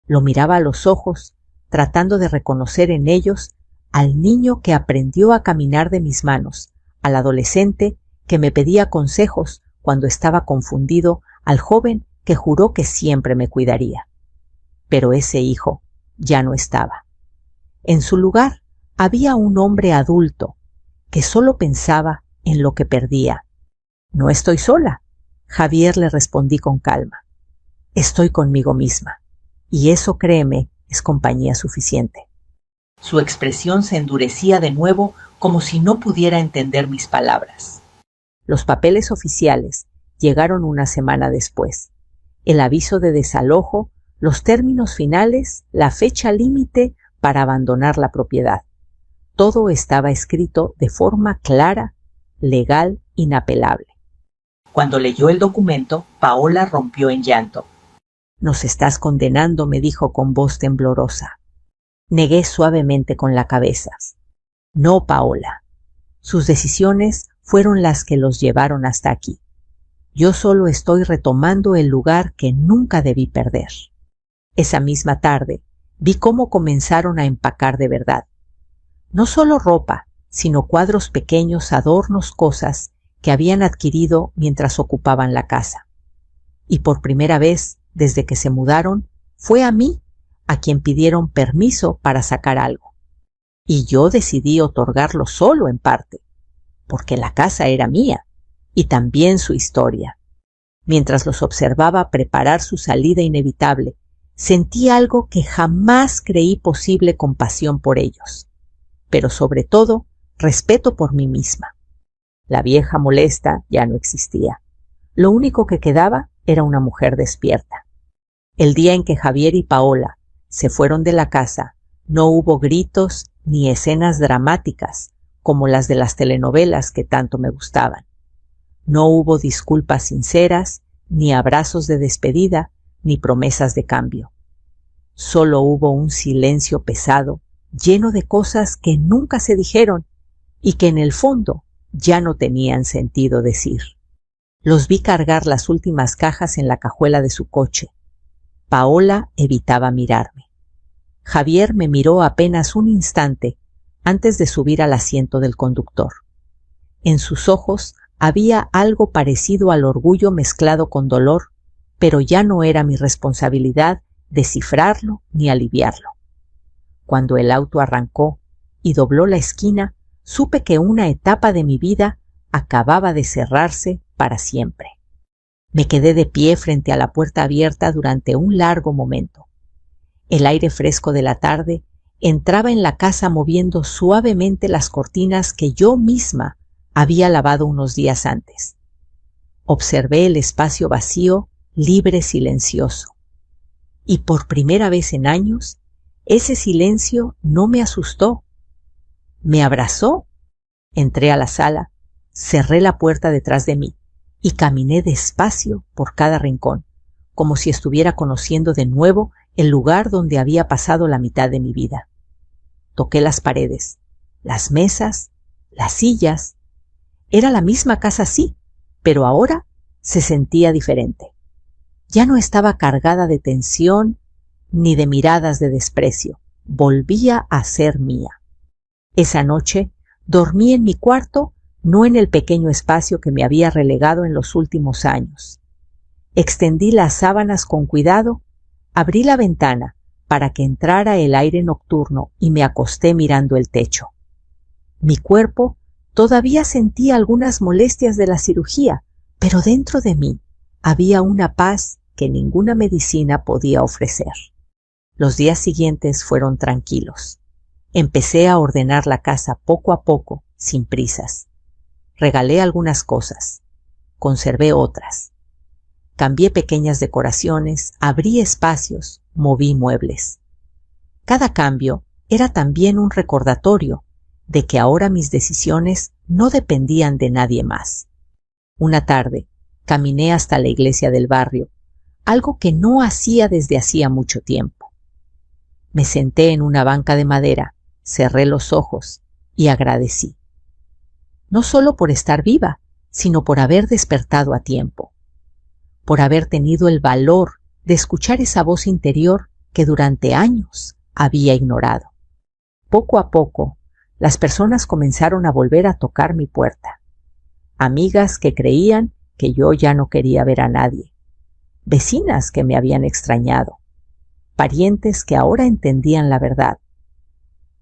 Lo miraba a los ojos, tratando de reconocer en ellos al niño que aprendió a caminar de mis manos, al adolescente que me pedía consejos cuando estaba confundido, al joven que juró que siempre me cuidaría. Pero ese hijo ya no estaba. En su lugar había un hombre adulto que solo pensaba en lo que perdía. No estoy sola, Javier, le respondí con calma. Estoy conmigo misma, y eso, créeme, es compañía suficiente. Su expresión se endurecía de nuevo como si no pudiera entender mis palabras. Los papeles oficiales llegaron una semana después. El aviso de desalojo, los términos finales, la fecha límite para abandonar la propiedad. Todo estaba escrito de forma clara, legal, inapelable. Cuando leyó el documento, Paola rompió en llanto. «Nos estás condenando», me dijo con voz temblorosa. Negué suavemente con la cabeza. «No, Paola. Sus decisiones fueron las que los llevaron hasta aquí. Yo solo estoy retomando el lugar que nunca debí perder». Esa misma tarde vi cómo comenzaron a empacar de verdad. No solo ropa, sino cuadros pequeños, adornos, cosas que habían adquirido mientras ocupaban la casa. Y por primera vez, desde que se mudaron, fue a mí a quien pidieron permiso para sacar algo. Y yo decidí otorgarlo solo en parte, porque la casa era mía, y también su historia. Mientras los observaba preparar su salida inevitable, sentí algo que jamás creí posible: compasión por ellos, pero sobre todo respeto por mí misma. La vieja molesta ya no existía. Lo único que quedaba era una mujer despierta. El día en que Javier y Paola se fueron de la casa, no hubo gritos ni escenas dramáticas como las de las telenovelas que tanto me gustaban. No hubo disculpas sinceras, ni abrazos de despedida, ni promesas de cambio. Solo hubo un silencio pesado, lleno de cosas que nunca se dijeron y que en el fondo ya no tenían sentido decir. Los vi cargar las últimas cajas en la cajuela de su coche. Paola evitaba mirarme. Javier me miró apenas un instante antes de subir al asiento del conductor. En sus ojos había algo parecido al orgullo mezclado con dolor, pero ya no era mi responsabilidad descifrarlo ni aliviarlo. Cuando el auto arrancó y dobló la esquina, supe que una etapa de mi vida acababa de cerrarse para siempre. Me quedé de pie frente a la puerta abierta durante un largo momento. El aire fresco de la tarde entraba en la casa moviendo suavemente las cortinas que yo misma había lavado unos días antes. Observé el espacio vacío, libre, silencioso. Y por primera vez en años, ese silencio no me asustó. Me abrazó. Entré a la sala, cerré la puerta detrás de mí y caminé despacio por cada rincón, como si estuviera conociendo de nuevo el lugar donde había pasado la mitad de mi vida. Toqué las paredes, las mesas, las sillas. Era la misma casa, sí, pero ahora se sentía diferente. Ya no estaba cargada de tensión ni de miradas de desprecio. Volvía a ser mía. Esa noche dormí en mi cuarto, no en el pequeño espacio que me había relegado en los últimos años. Extendí las sábanas con cuidado, abrí la ventana para que entrara el aire nocturno y me acosté mirando el techo. Mi cuerpo todavía sentía algunas molestias de la cirugía, pero dentro de mí había una paz que ninguna medicina podía ofrecer. Los días siguientes fueron tranquilos. Empecé a ordenar la casa poco a poco, sin prisas. Regalé algunas cosas, conservé otras. Cambié pequeñas decoraciones, abrí espacios, moví muebles. Cada cambio era también un recordatorio de que ahora mis decisiones no dependían de nadie más. Una tarde caminé hasta la iglesia del barrio, algo que no hacía desde hacía mucho tiempo. Me senté en una banca de madera, cerré los ojos y agradecí. No solo por estar viva, sino por haber despertado a tiempo, por haber tenido el valor de escuchar esa voz interior que durante años había ignorado. Poco a poco, las personas comenzaron a volver a tocar mi puerta. Amigas que creían que yo ya no quería ver a nadie. Vecinas que me habían extrañado. Parientes que ahora entendían la verdad.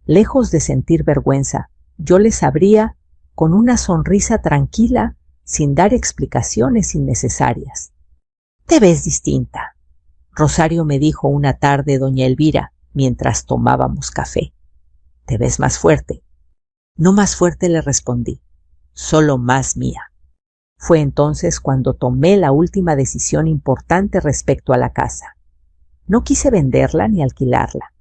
Lejos de sentir vergüenza, yo les abría con una sonrisa tranquila, sin dar explicaciones innecesarias. «Te ves distinta», Rosario me dijo una tarde doña Elvira mientras tomábamos café. «Te ves más fuerte». «No más fuerte», le respondí, «solo más mía». Fue entonces cuando tomé la última decisión importante respecto a la casa. No quise venderla ni alquilarla.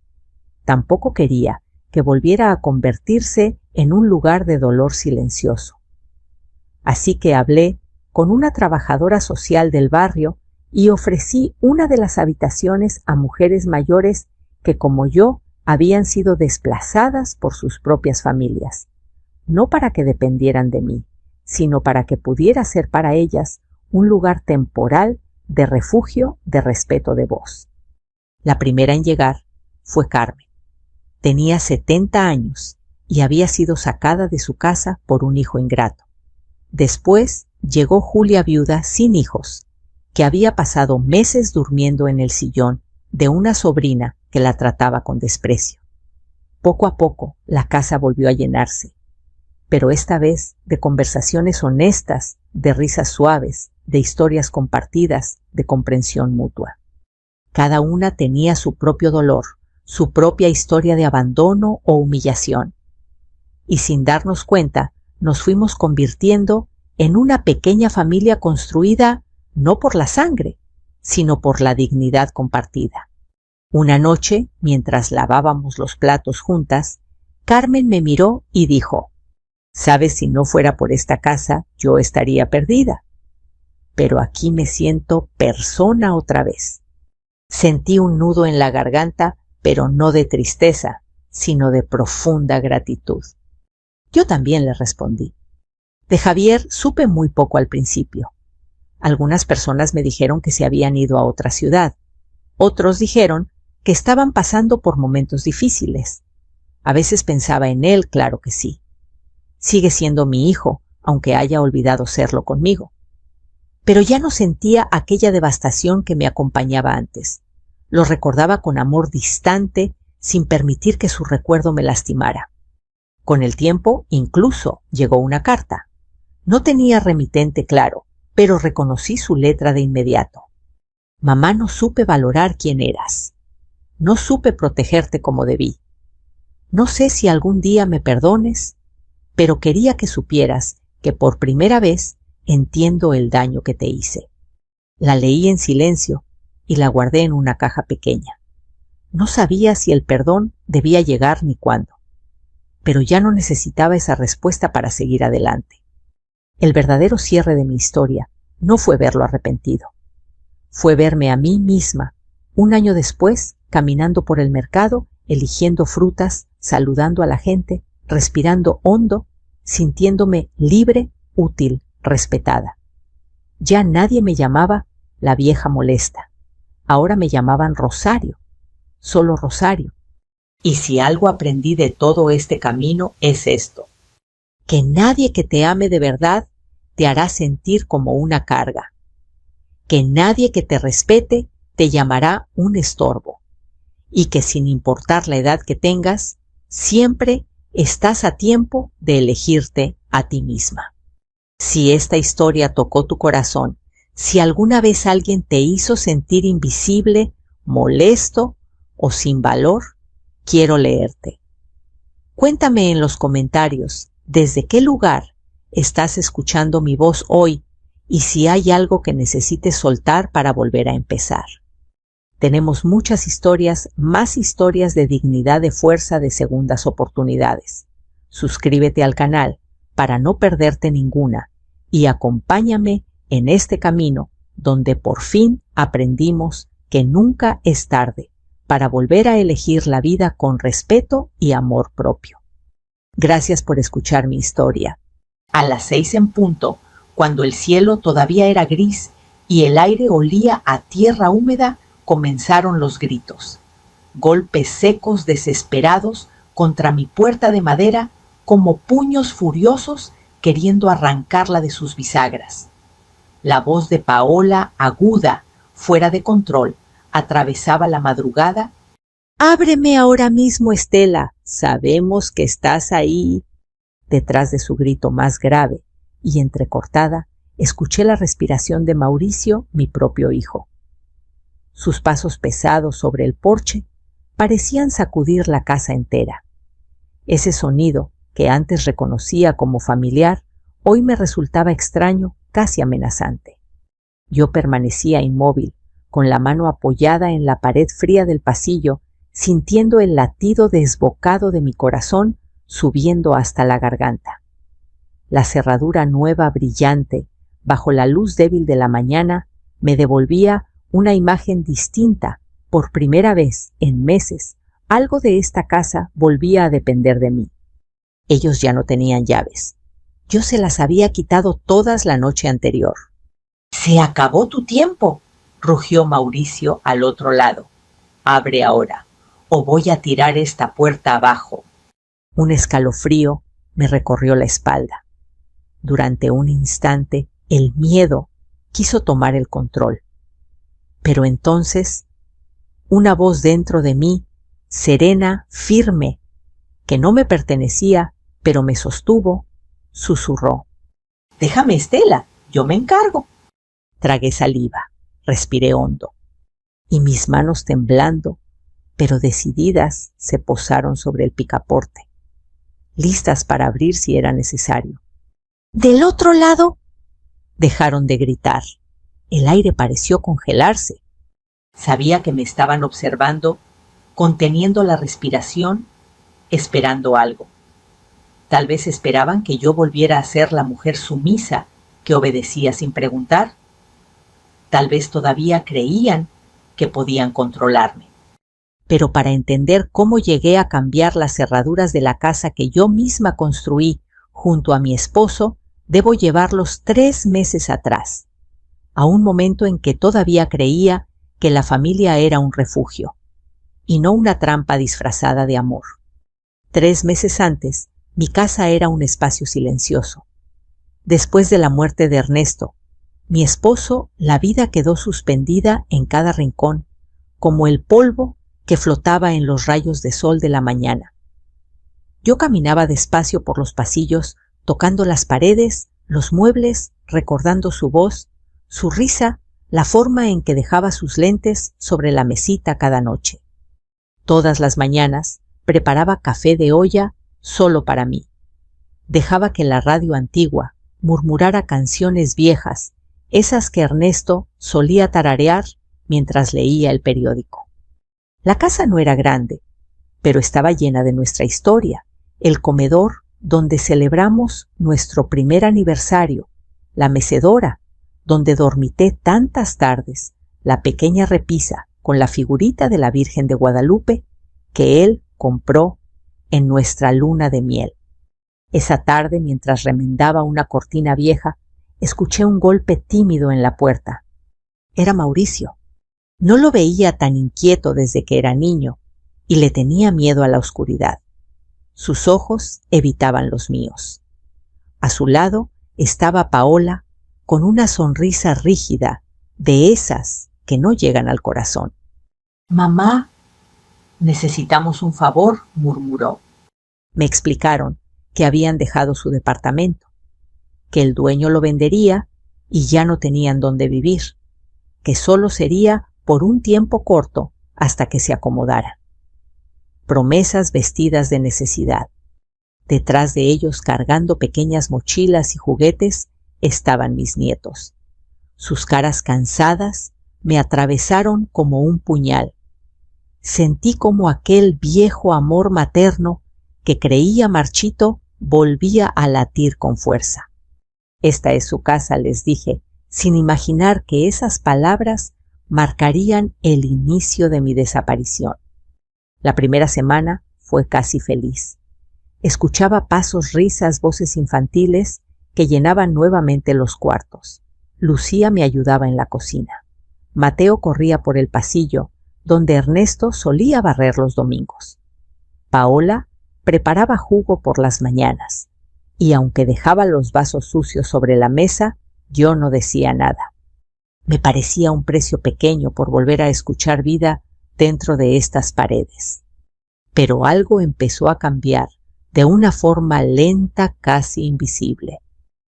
Tampoco quería que volviera a convertirse en un lugar de dolor silencioso. Así que hablé con una trabajadora social del barrio y ofrecí una de las habitaciones a mujeres mayores que, como yo, habían sido desplazadas por sus propias familias, no para que dependieran de mí, sino para que pudiera ser para ellas un lugar temporal de refugio, de respeto, de voz. La primera en llegar fue Carmen. Tenía 70 años y había sido sacada de su casa por un hijo ingrato. Después llegó Julia viuda sin hijos, que había pasado meses durmiendo en el sillón de una sobrina que la trataba con desprecio. Poco a poco la casa volvió a llenarse, pero esta vez de conversaciones honestas, de risas suaves, de historias compartidas, de comprensión mutua. Cada una tenía su propio dolor, su propia historia de abandono o humillación. Y sin darnos cuenta, nos fuimos convirtiendo en una pequeña familia construida no por la sangre, sino por la dignidad compartida. Una noche, mientras lavábamos los platos juntas, Carmen me miró y dijo: «Sabes, si no fuera por esta casa, yo estaría perdida. Pero aquí me siento persona otra vez». Sentí un nudo en la garganta, pero no de tristeza, sino de profunda gratitud. Yo también le respondí. De Javier supe muy poco al principio. Algunas personas me dijeron que se habían ido a otra ciudad. Otros dijeron que estaban pasando por momentos difíciles. A veces pensaba en él, claro que sí. Sigue siendo mi hijo, aunque haya olvidado serlo conmigo. Pero ya no sentía aquella devastación que me acompañaba antes. Lo recordaba con amor distante, sin permitir que su recuerdo me lastimara. Con el tiempo, incluso, llegó una carta. No tenía remitente claro, pero reconocí su letra de inmediato. «Mamá, no supe valorar quién eras. No supe protegerte como debí. No sé si algún día me perdones, pero quería que supieras que por primera vez entiendo el daño que te hice». La leí en silencio y la guardé en una caja pequeña. No sabía si el perdón debía llegar ni cuándo, pero ya no necesitaba esa respuesta para seguir adelante. El verdadero cierre de mi historia no fue verlo arrepentido. Fue verme a mí misma, un año después, caminando por el mercado, eligiendo frutas, saludando a la gente, respirando hondo, sintiéndome libre, útil, respetada. Ya nadie me llamaba la vieja molesta. Ahora me llamaban Rosario, solo Rosario. Y si algo aprendí de todo este camino es esto: que nadie que te ame de verdad te hará sentir como una carga. Que nadie que te respete te llamará un estorbo. Y que sin importar la edad que tengas, siempre estás a tiempo de elegirte a ti misma. Si esta historia tocó tu corazón, si alguna vez alguien te hizo sentir invisible, molesto o sin valor, quiero leerte. Cuéntame en los comentarios desde qué lugar estás escuchando mi voz hoy y si hay algo que necesites soltar para volver a empezar. Tenemos muchas historias, más historias de dignidad, de fuerza, de segundas oportunidades. Suscríbete al canal para no perderte ninguna y acompáñame en este camino donde por fin aprendimos que nunca es tarde para volver a elegir la vida con respeto y amor propio. Gracias por escuchar mi historia. A las 6 en punto, cuando el cielo todavía era gris y el aire olía a tierra húmeda, comenzaron los gritos. Golpes secos, desesperados, contra mi puerta de madera, como puños furiosos queriendo arrancarla de sus bisagras. La voz de Paola, aguda, fuera de control, atravesaba la madrugada. «¡Ábreme ahora mismo, Estela! Sabemos que estás ahí». Detrás de su grito más grave y entrecortada, escuché la respiración de Mauricio, mi propio hijo. Sus pasos pesados sobre el porche parecían sacudir la casa entera. Ese sonido, que antes reconocía como familiar, hoy me resultaba extraño, casi amenazante. Yo permanecía inmóvil, con la mano apoyada en la pared fría del pasillo, sintiendo el latido desbocado de mi corazón subiendo hasta la garganta. La cerradura nueva, brillante, bajo la luz débil de la mañana, me devolvía una imagen distinta. Por primera vez en meses, algo de esta casa volvía a depender de mí. Ellos ya no tenían llaves. Yo se las había quitado todas la noche anterior. «¡Se acabó tu tiempo!», rugió Mauricio al otro lado. «Abre ahora, o voy a tirar esta puerta abajo». Un escalofrío me recorrió la espalda. Durante un instante el miedo quiso tomar el control. Pero entonces una voz dentro de mí, serena, firme, que no me pertenecía, pero me sostuvo, susurró: «Déjame, Estela, yo me encargo». Tragué saliva, respiré hondo, y mis manos temblando, pero decididas, se posaron sobre el picaporte, listas para abrir si era necesario. «¡Del otro lado!» Dejaron de gritar. El aire pareció congelarse. Sabía que me estaban observando, conteniendo la respiración, esperando algo. Tal vez esperaban que yo volviera a ser la mujer sumisa que obedecía sin preguntar. Tal vez todavía creían que podían controlarme. Pero para entender cómo llegué a cambiar las cerraduras de la casa que yo misma construí junto a mi esposo, debo llevarlos 3 meses atrás, a un momento en que todavía creía que la familia era un refugio, y no una trampa disfrazada de amor. 3 meses antes, mi casa era un espacio silencioso. Después de la muerte de Ernesto, mi esposo, la vida quedó suspendida en cada rincón, como el polvo que flotaba en los rayos de sol de la mañana. Yo caminaba despacio por los pasillos, tocando las paredes, los muebles, recordando su voz, su risa, la forma en que dejaba sus lentes sobre la mesita cada noche. Todas las mañanas preparaba café de olla solo para mí. Dejaba que la radio antigua murmurara canciones viejas, esas que Ernesto solía tararear mientras leía el periódico. La casa no era grande, pero estaba llena de nuestra historia, el comedor donde celebramos nuestro primer aniversario, la mecedora donde dormité tantas tardes, la pequeña repisa con la figurita de la Virgen de Guadalupe que él compró en nuestra luna de miel. Esa tarde, mientras remendaba una cortina vieja, escuché un golpe tímido en la puerta. Era Mauricio. No lo veía tan inquieto desde que era niño y le tenía miedo a la oscuridad. Sus ojos evitaban los míos. A su lado estaba Paola con una sonrisa rígida, de esas que no llegan al corazón. «Mamá, necesitamos un favor», murmuró. Me explicaron que habían dejado su departamento, que el dueño lo vendería y ya no tenían dónde vivir, que solo sería por un tiempo corto hasta que se acomodaran. Promesas vestidas de necesidad. Detrás de ellos, cargando pequeñas mochilas y juguetes, estaban mis nietos. Sus caras cansadas me atravesaron como un puñal. Sentí como aquel viejo amor materno que creía marchito volvía a latir con fuerza. «Esta es su casa», les dije, sin imaginar que esas palabras marcarían el inicio de mi desaparición. La primera semana fue casi feliz. Escuchaba pasos, risas, voces infantiles que llenaban nuevamente los cuartos. Lucía me ayudaba en la cocina. Mateo corría por el pasillo, donde Ernesto solía barrer los domingos. Paola preparaba jugo por las mañanas, y aunque dejaba los vasos sucios sobre la mesa, yo no decía nada. Me parecía un precio pequeño por volver a escuchar vida dentro de estas paredes. Pero algo empezó a cambiar de una forma lenta, casi invisible.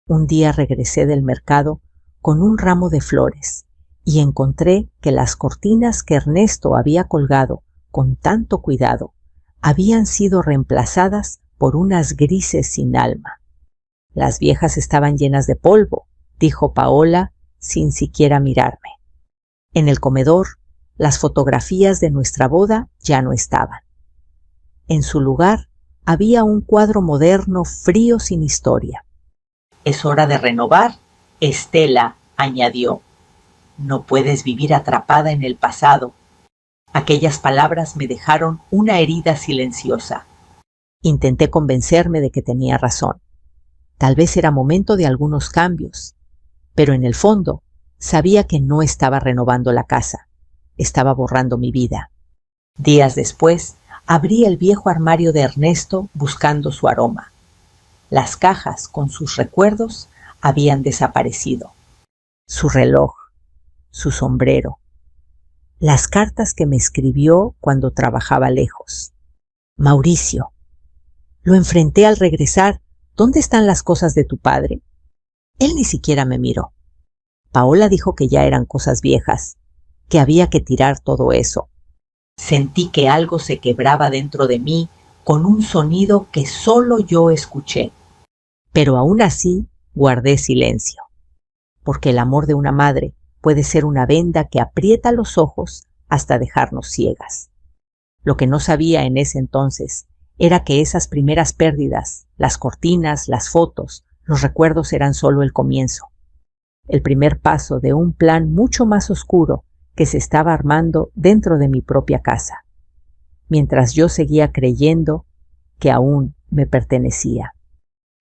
Un día regresé del mercado con un ramo de flores y encontré que las cortinas que Ernesto había colgado con tanto cuidado habían sido reemplazadas por unas grises sin alma. «Las viejas estaban llenas de polvo», dijo Paola sin siquiera mirarme. En el comedor, las fotografías de nuestra boda ya no estaban. En su lugar había un cuadro moderno frío sin historia. «Es hora de renovar», Estela añadió. «No puedes vivir atrapada en el pasado». Aquellas palabras me dejaron una herida silenciosa. Intenté convencerme de que tenía razón. Tal vez era momento de algunos cambios, pero en el fondo sabía que no estaba renovando la casa, estaba borrando mi vida. Días después, Abrí el viejo armario de Ernesto buscando su aroma. Las cajas con sus recuerdos habían desaparecido. Su reloj, su sombrero, las cartas que me escribió cuando trabajaba lejos. Mauricio. Lo enfrenté al regresar. ¿Dónde están las cosas de tu padre? Él ni siquiera me miró. Paola dijo que ya eran cosas viejas, que había que tirar todo eso. Sentí que algo se quebraba dentro de mí con un sonido que solo yo escuché. Pero aún así guardé silencio, porque el amor de una madre puede ser una venda que aprieta los ojos hasta dejarnos ciegas. Lo que no sabía en ese entonces era que esas primeras pérdidas, las cortinas, las fotos, los recuerdos eran solo el comienzo. El primer paso de un plan mucho más oscuro que se estaba armando dentro de mi propia casa, mientras yo seguía creyendo que aún me pertenecía.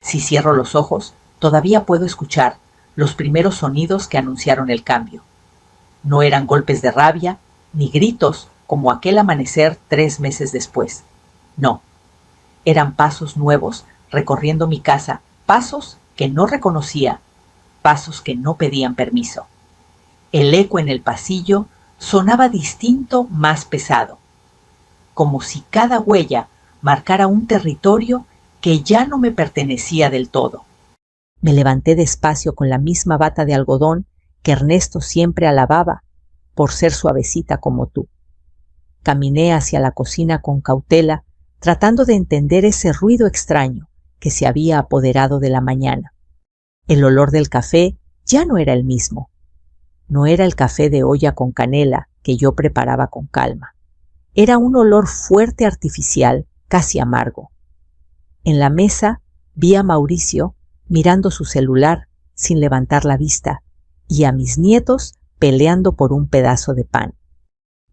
Si cierro los ojos, todavía puedo escuchar los primeros sonidos que anunciaron el cambio. No eran golpes de rabia ni gritos como aquel amanecer 3 meses después. No, eran pasos nuevos recorriendo mi casa, pasos que no reconocía, pasos que no pedían permiso. El eco en el pasillo sonaba distinto, más pesado, como si cada huella marcara un territorio que ya no me pertenecía del todo. Me levanté despacio con la misma bata de algodón que Ernesto siempre alababa por ser suavecita como tú. Caminé hacia la cocina con cautela, tratando de entender ese ruido extraño que se había apoderado de la mañana. El olor del café ya no era el mismo. No era el café de olla con canela que yo preparaba con calma. Era un olor fuerte, artificial, casi amargo. En la mesa vi a Mauricio mirando su celular sin levantar la vista y a mis nietos peleando por un pedazo de pan.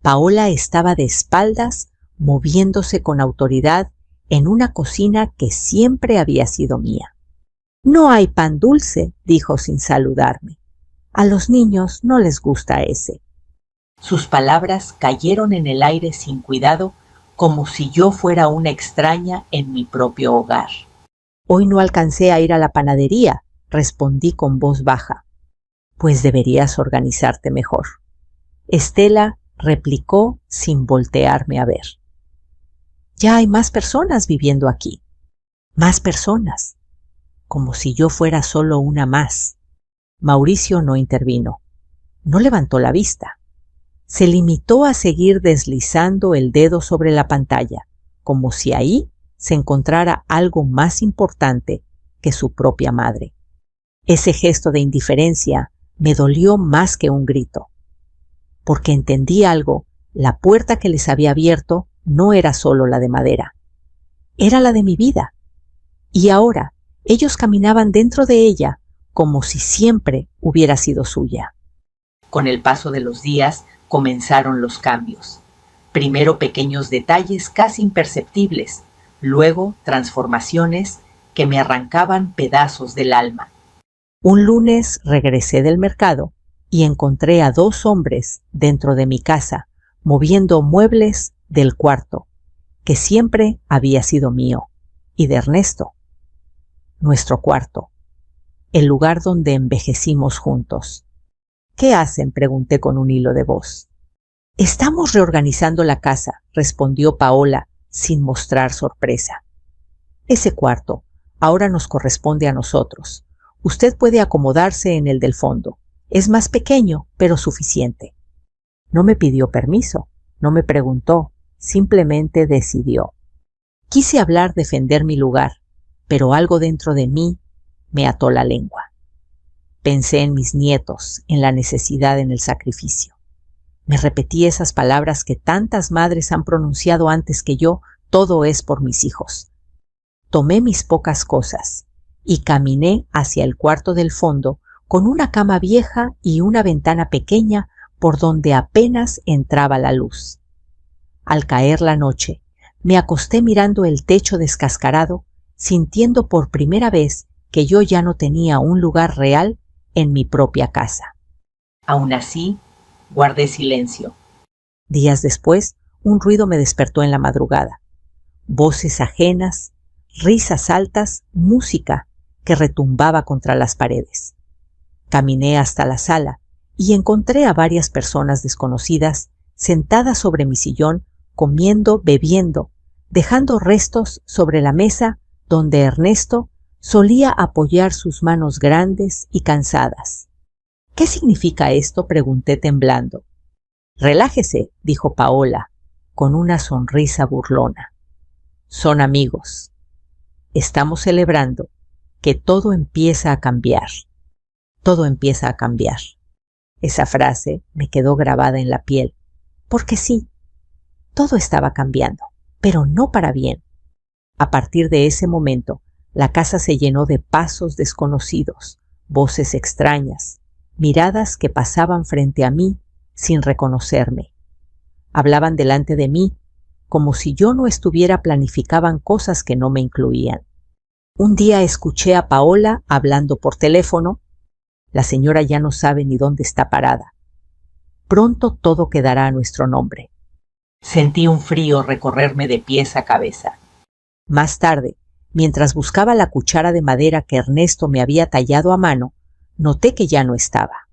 Paola estaba de espaldas, moviéndose con autoridad en una cocina que siempre había sido mía. «No hay pan dulce», dijo sin saludarme. «A los niños no les gusta ese». Sus palabras cayeron en el aire sin cuidado, como si yo fuera una extraña en mi propio hogar. «Hoy no alcancé a ir a la panadería», respondí con voz baja. «Pues deberías organizarte mejor». Estela replicó sin voltearme a ver. «Ya hay más personas viviendo aquí». «Más personas», como si yo fuera solo una más. Mauricio no intervino. No levantó la vista. Se limitó a seguir deslizando el dedo sobre la pantalla, como si ahí se encontrara algo más importante que su propia madre. Ese gesto de indiferencia me dolió más que un grito, porque entendí algo. La puerta que les había abierto no era solo la de madera, era la de mi vida. Y ahora ellos caminaban dentro de ella como si siempre hubiera sido suya. Con el paso de los días comenzaron los cambios. Primero pequeños detalles casi imperceptibles, luego transformaciones que me arrancaban pedazos del alma. Un lunes regresé del mercado y encontré a 2 hombres dentro de mi casa, moviendo muebles del cuarto, que siempre había sido mío, y de Ernesto. Nuestro cuarto, el lugar donde envejecimos juntos. «¿Qué hacen?», pregunté con un hilo de voz. «Estamos reorganizando la casa», respondió Paola sin mostrar sorpresa. «Ese cuarto ahora nos corresponde a nosotros. Usted puede acomodarse en el del fondo. Es más pequeño, pero suficiente». No me pidió permiso, no me preguntó, simplemente decidió. Quise hablar, defender mi lugar, pero algo dentro de mí me ató la lengua. Pensé en mis nietos, en la necesidad, en el sacrificio. Me repetí esas palabras que tantas madres han pronunciado antes que yo: todo es por mis hijos. Tomé mis pocas cosas y caminé hacia el cuarto del fondo con una cama vieja y una ventana pequeña por donde apenas entraba la luz. Al caer la noche, me acosté mirando el techo descascarado, sintiendo por primera vez que yo ya no tenía un lugar real en mi propia casa. Aún así, guardé silencio. Días después, un ruido me despertó en la madrugada. voces ajenas, risas altas, música que retumbaba contra las paredes. Caminé hasta la sala y encontré a varias personas desconocidas sentadas sobre mi sillón, comiendo, bebiendo, dejando restos sobre la mesa donde Ernesto solía apoyar sus manos grandes y cansadas. ¿Qué significa esto?, pregunté temblando. Relájese, dijo Paola, con una sonrisa burlona. Son amigos. Estamos celebrando que todo empieza a cambiar. Todo empieza a cambiar. Esa frase me quedó grabada en la piel, porque sí, todo estaba cambiando, pero no para bien. A partir de ese momento, la casa se llenó de pasos desconocidos, voces extrañas, miradas que pasaban frente a mí sin reconocerme. Hablaban delante de mí, como si yo no estuviera, planificaban cosas que no me incluían. Un día escuché a Paola hablando por teléfono. La señora ya no sabe ni dónde está parada. Pronto todo quedará a nuestro nombre. Sentí un frío recorrerme de pies a cabeza. Más tarde, mientras buscaba la cuchara de madera que Ernesto me había tallado a mano, noté que ya no estaba.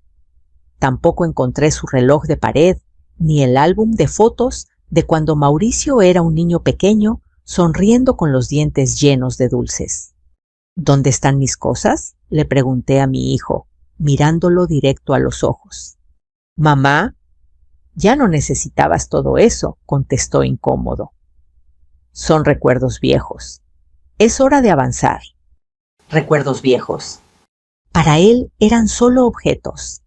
Tampoco encontré su reloj de pared, ni el álbum de fotos de cuando Mauricio era un niño pequeño, sonriendo con los dientes llenos de dulces. ¿Dónde están mis cosas?, le pregunté a mi hijo, mirándolo directo a los ojos. Mamá, ya no necesitabas todo eso, contestó incómodo. Son recuerdos viejos. Es hora de avanzar. Recuerdos viejos. Para él eran solo objetos.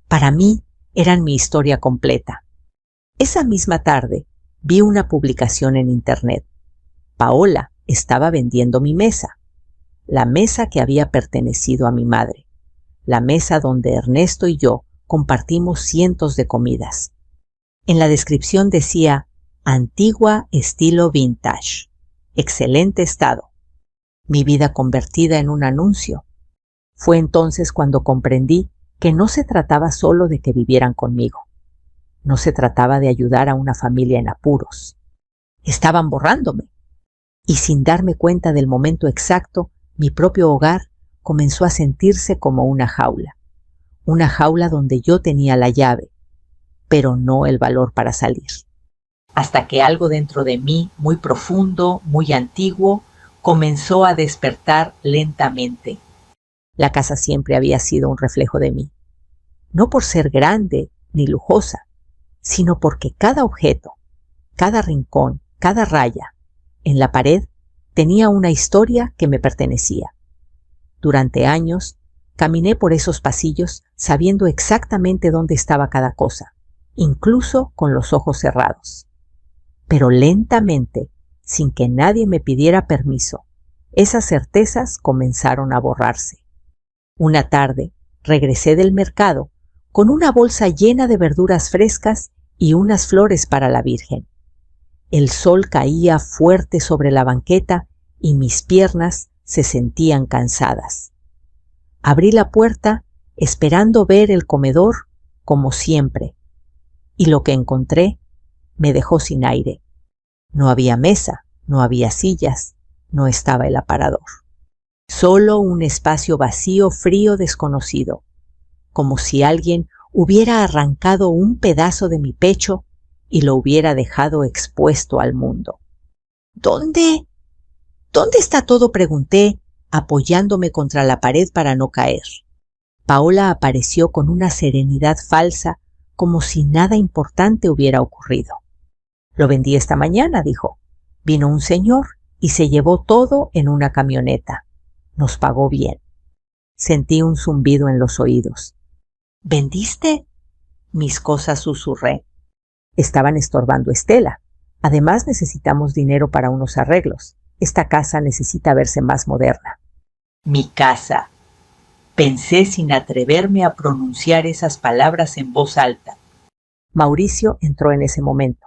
Para mí eran mi historia completa. Esa misma tarde vi una publicación en internet. Paola estaba vendiendo mi mesa. La mesa que había pertenecido a mi madre. La mesa donde Ernesto y yo compartimos cientos de comidas. En la descripción decía, antigua estilo vintage, excelente estado. Mi vida convertida en un anuncio. Fue entonces cuando comprendí que no se trataba solo de que vivieran conmigo. No se trataba de ayudar a una familia en apuros. Estaban borrándome. Y sin darme cuenta del momento exacto, mi propio hogar comenzó a sentirse como una jaula donde yo tenía la llave, pero no el valor para salir. Hasta que algo dentro de mí, muy profundo, muy antiguo, comenzó a despertar lentamente. La casa siempre había sido un reflejo de mí, no por ser grande ni lujosa, sino porque cada objeto, cada rincón, cada raya en la pared tenía una historia que me pertenecía. Durante años caminé por esos pasillos sabiendo exactamente dónde estaba cada cosa, incluso con los ojos cerrados. Pero lentamente, sin que nadie me pidiera permiso, esas certezas comenzaron a borrarse. Una tarde regresé del mercado con una bolsa llena de verduras frescas y unas flores para la Virgen. El sol caía fuerte sobre la banqueta y mis piernas se sentían cansadas. Abrí la puerta esperando ver el comedor como siempre, y lo que encontré me dejó sin aire. No había mesa, no había sillas, no estaba el aparador. Solo un espacio vacío, frío, desconocido, como si alguien hubiera arrancado un pedazo de mi pecho y lo hubiera dejado expuesto al mundo. ¿Dónde está todo?, pregunté, apoyándome contra la pared para no caer. Paola apareció con una serenidad falsa, como si nada importante hubiera ocurrido. Lo vendí esta mañana, dijo. Vino un señor y se llevó todo en una camioneta. Nos pagó bien. Sentí un zumbido en los oídos. ¿Vendiste? Mis cosas, susurré. Estaban estorbando a Estela. Además necesitamos dinero para unos arreglos. Esta casa necesita verse más moderna. Mi casa. Pensé sin atreverme a pronunciar esas palabras en voz alta. Mauricio entró en ese momento.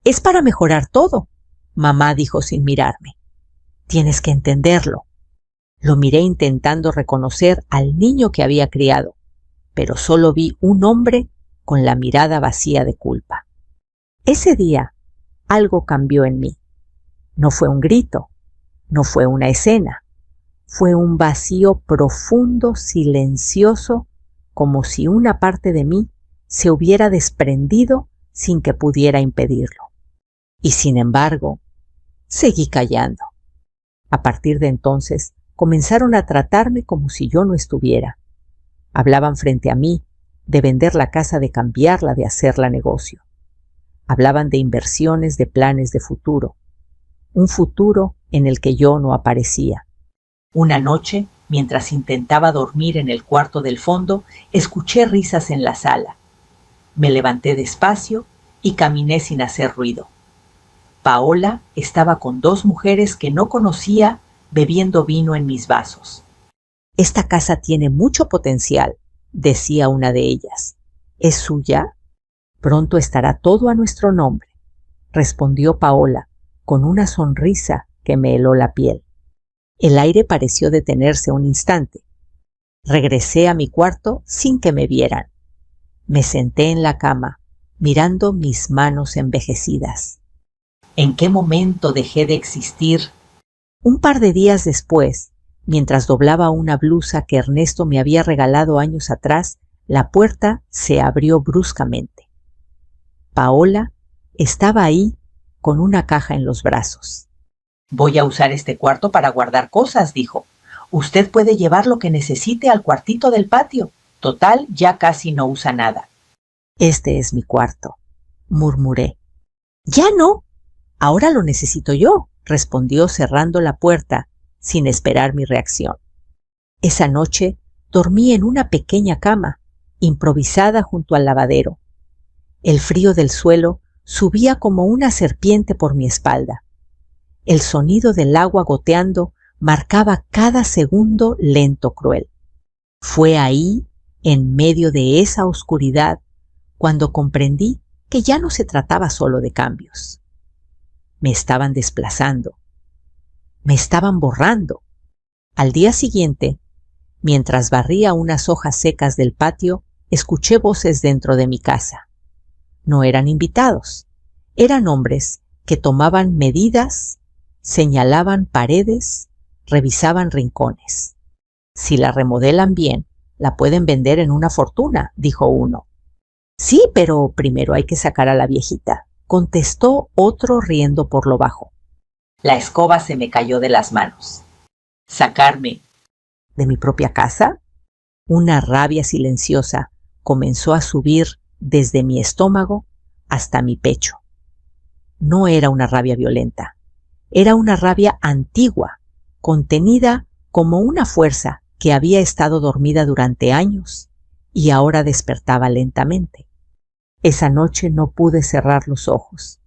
Es para mejorar todo, mamá dijo sin mirarme. Tienes que entenderlo. Lo miré intentando reconocer al niño que había criado, pero solo vi un hombre con la mirada vacía de culpa. Ese día algo cambió en mí. No fue un grito, no fue una escena, fue un vacío profundo, silencioso, como si una parte de mí se hubiera desprendido sin que pudiera impedirlo. Y sin embargo, seguí callando. A partir de entonces, comenzaron a tratarme como si yo no estuviera. Hablaban frente a mí de vender la casa, de cambiarla, de hacerla negocio. Hablaban de inversiones, de planes de futuro. Un futuro en el que yo no aparecía. Una noche, mientras intentaba dormir en el cuarto del fondo, escuché risas en la sala. Me levanté despacio y caminé sin hacer ruido. Paola estaba con dos mujeres que no conocía bebiendo vino en mis vasos. «Esta casa tiene mucho potencial», decía una de ellas. «¿Es suya? Pronto estará todo a nuestro nombre», respondió Paola con una sonrisa que me heló la piel. El aire pareció detenerse un instante. Regresé a mi cuarto sin que me vieran. Me senté en la cama, mirando mis manos envejecidas. ¿En qué momento dejé de existir? Un par de días después, mientras doblaba una blusa que Ernesto me había regalado años atrás, la puerta se abrió bruscamente. Paola estaba ahí con una caja en los brazos. «Voy a usar este cuarto para guardar cosas», dijo. «Usted puede llevar lo que necesite al cuartito del patio. Total, ya casi no usa nada». «Este es mi cuarto», murmuré. «Ya no. Ahora lo necesito yo», respondió cerrando la puerta sin esperar mi reacción. Esa noche dormí en una pequeña cama, improvisada junto al lavadero. El frío del suelo subía como una serpiente por mi espalda. El sonido del agua goteando marcaba cada segundo lento, cruel. Fue ahí, en medio de esa oscuridad, cuando comprendí que ya no se trataba solo de cambios. Me estaban desplazando. Me estaban borrando. Al día siguiente, mientras barría unas hojas secas del patio, escuché voces dentro de mi casa. No eran invitados, eran hombres que tomaban medidas, señalaban paredes, revisaban rincones. «Si la remodelan bien, la pueden vender en una fortuna», dijo uno. «Sí, pero primero hay que sacar a la viejita», contestó otro riendo por lo bajo. La escoba se me cayó de las manos. ¿Sacarme de mi propia casa? Una rabia silenciosa comenzó a subir desde mi estómago hasta mi pecho. No era una rabia violenta, era una rabia antigua, contenida como una fuerza que había estado dormida durante años y ahora despertaba lentamente. Esa noche no pude cerrar los ojos.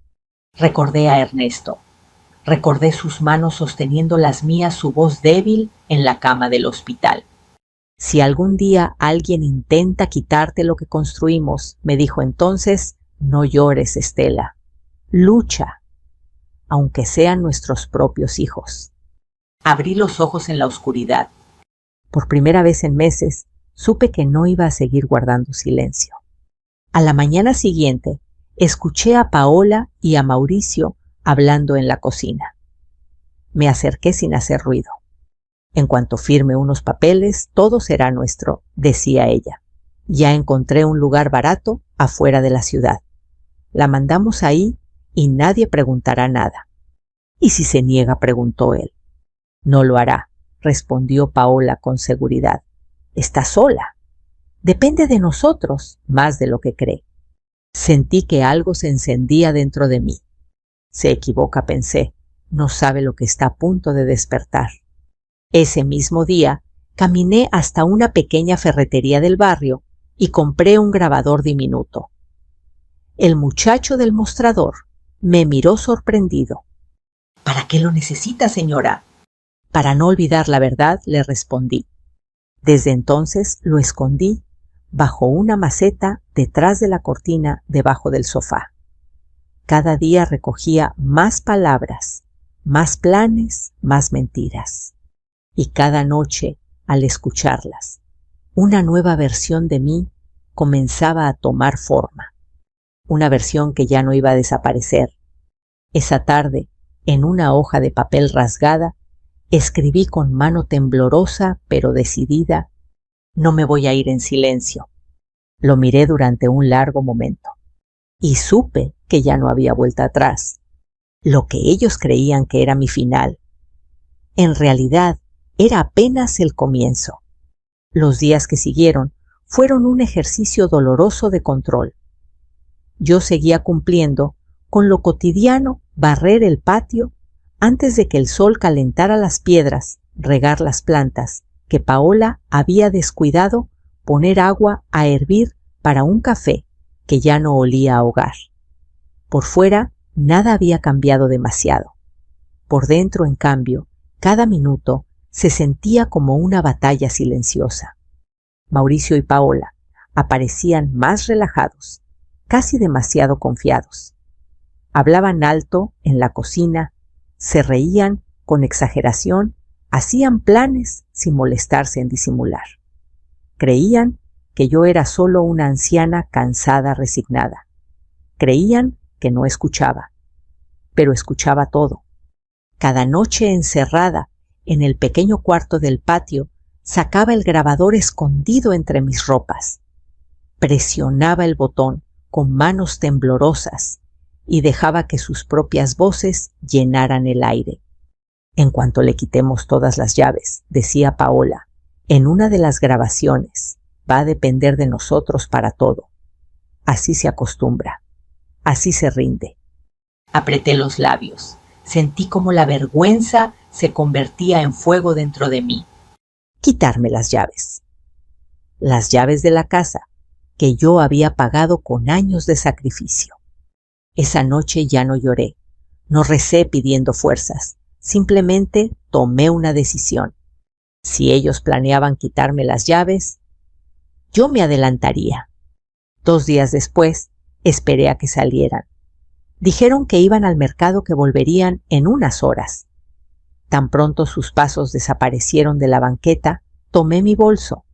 Recordé a Ernesto. Recordé sus manos sosteniendo las mías, su voz débil en la cama del hospital. «Si algún día alguien intenta quitarte lo que construimos», me dijo entonces, «no llores, Estela. Lucha, aunque sean nuestros propios hijos». Abrí los ojos en la oscuridad. Por primera vez en meses, supe que no iba a seguir guardando silencio. A la mañana siguiente, escuché a Paola y a Mauricio hablando en la cocina. Me acerqué sin hacer ruido. «En cuanto firme unos papeles, todo será nuestro», decía ella. «Ya encontré un lugar barato afuera de la ciudad. La mandamos ahí y nadie preguntará nada». «¿Y si se niega?», preguntó él. «No lo hará», respondió Paola con seguridad. «Está sola. Depende de nosotros más de lo que cree». Sentí que algo se encendía dentro de mí. Se equivoca, pensé. No sabe lo que está a punto de despertar. Ese mismo día caminé hasta una pequeña ferretería del barrio y compré un grabador diminuto. El muchacho del mostrador me miró sorprendido. «¿Para qué lo necesita, señora?». «Para no olvidar la verdad», le respondí. Desde entonces lo escondí bajo una maceta detrás de la cortina debajo del sofá. Cada día recogía más palabras, más planes, más mentiras. Y cada noche, al escucharlas, una nueva versión de mí comenzaba a tomar forma. Una versión que ya no iba a desaparecer. Esa tarde, En una hoja de papel rasgada, escribí con mano temblorosa pero decidida: no me voy a ir en silencio. Lo miré durante un largo momento y supe que ya no había vuelta atrás. Lo que ellos creían que era mi final, en realidad era apenas el comienzo. Los días que siguieron fueron un ejercicio doloroso de control. Yo seguía cumpliendo con lo cotidiano: barrer el patio antes de que el sol calentara las piedras, regar las plantas, que Paola había descuidado, poner agua a hervir para un café que ya no olía a hogar. Por fuera nada había cambiado demasiado. Por dentro, en cambio, cada minuto se sentía como una batalla silenciosa. Mauricio y Paola aparecían más relajados, casi demasiado confiados. Hablaban alto en la cocina, se reían con exageración, hacían planes sin molestarse en disimular. Creían que yo era solo una anciana cansada, resignada. Creían que no escuchaba, pero escuchaba todo. Cada noche encerrada en el pequeño cuarto del patio, sacaba el grabador escondido entre mis ropas. Presionaba el botón con manos temblorosas y dejaba que sus propias voces llenaran el aire. En cuanto le quitemos todas las llaves, decía Paola, en una de las grabaciones, va a depender de nosotros para todo. Así se acostumbra, así se rinde. Apreté los labios. Sentí como la vergüenza se convertía en fuego dentro de mí. Quitarme las llaves. Las llaves de la casa que yo había pagado con años de sacrificio. Esa noche ya no lloré, no recé pidiendo fuerzas, simplemente tomé una decisión. Si ellos planeaban quitarme las llaves, yo me adelantaría. 2 días después, esperé a que salieran. Dijeron que iban al mercado, que volverían en unas horas. Tan pronto sus pasos desaparecieron de la banqueta, tomé mi bolso,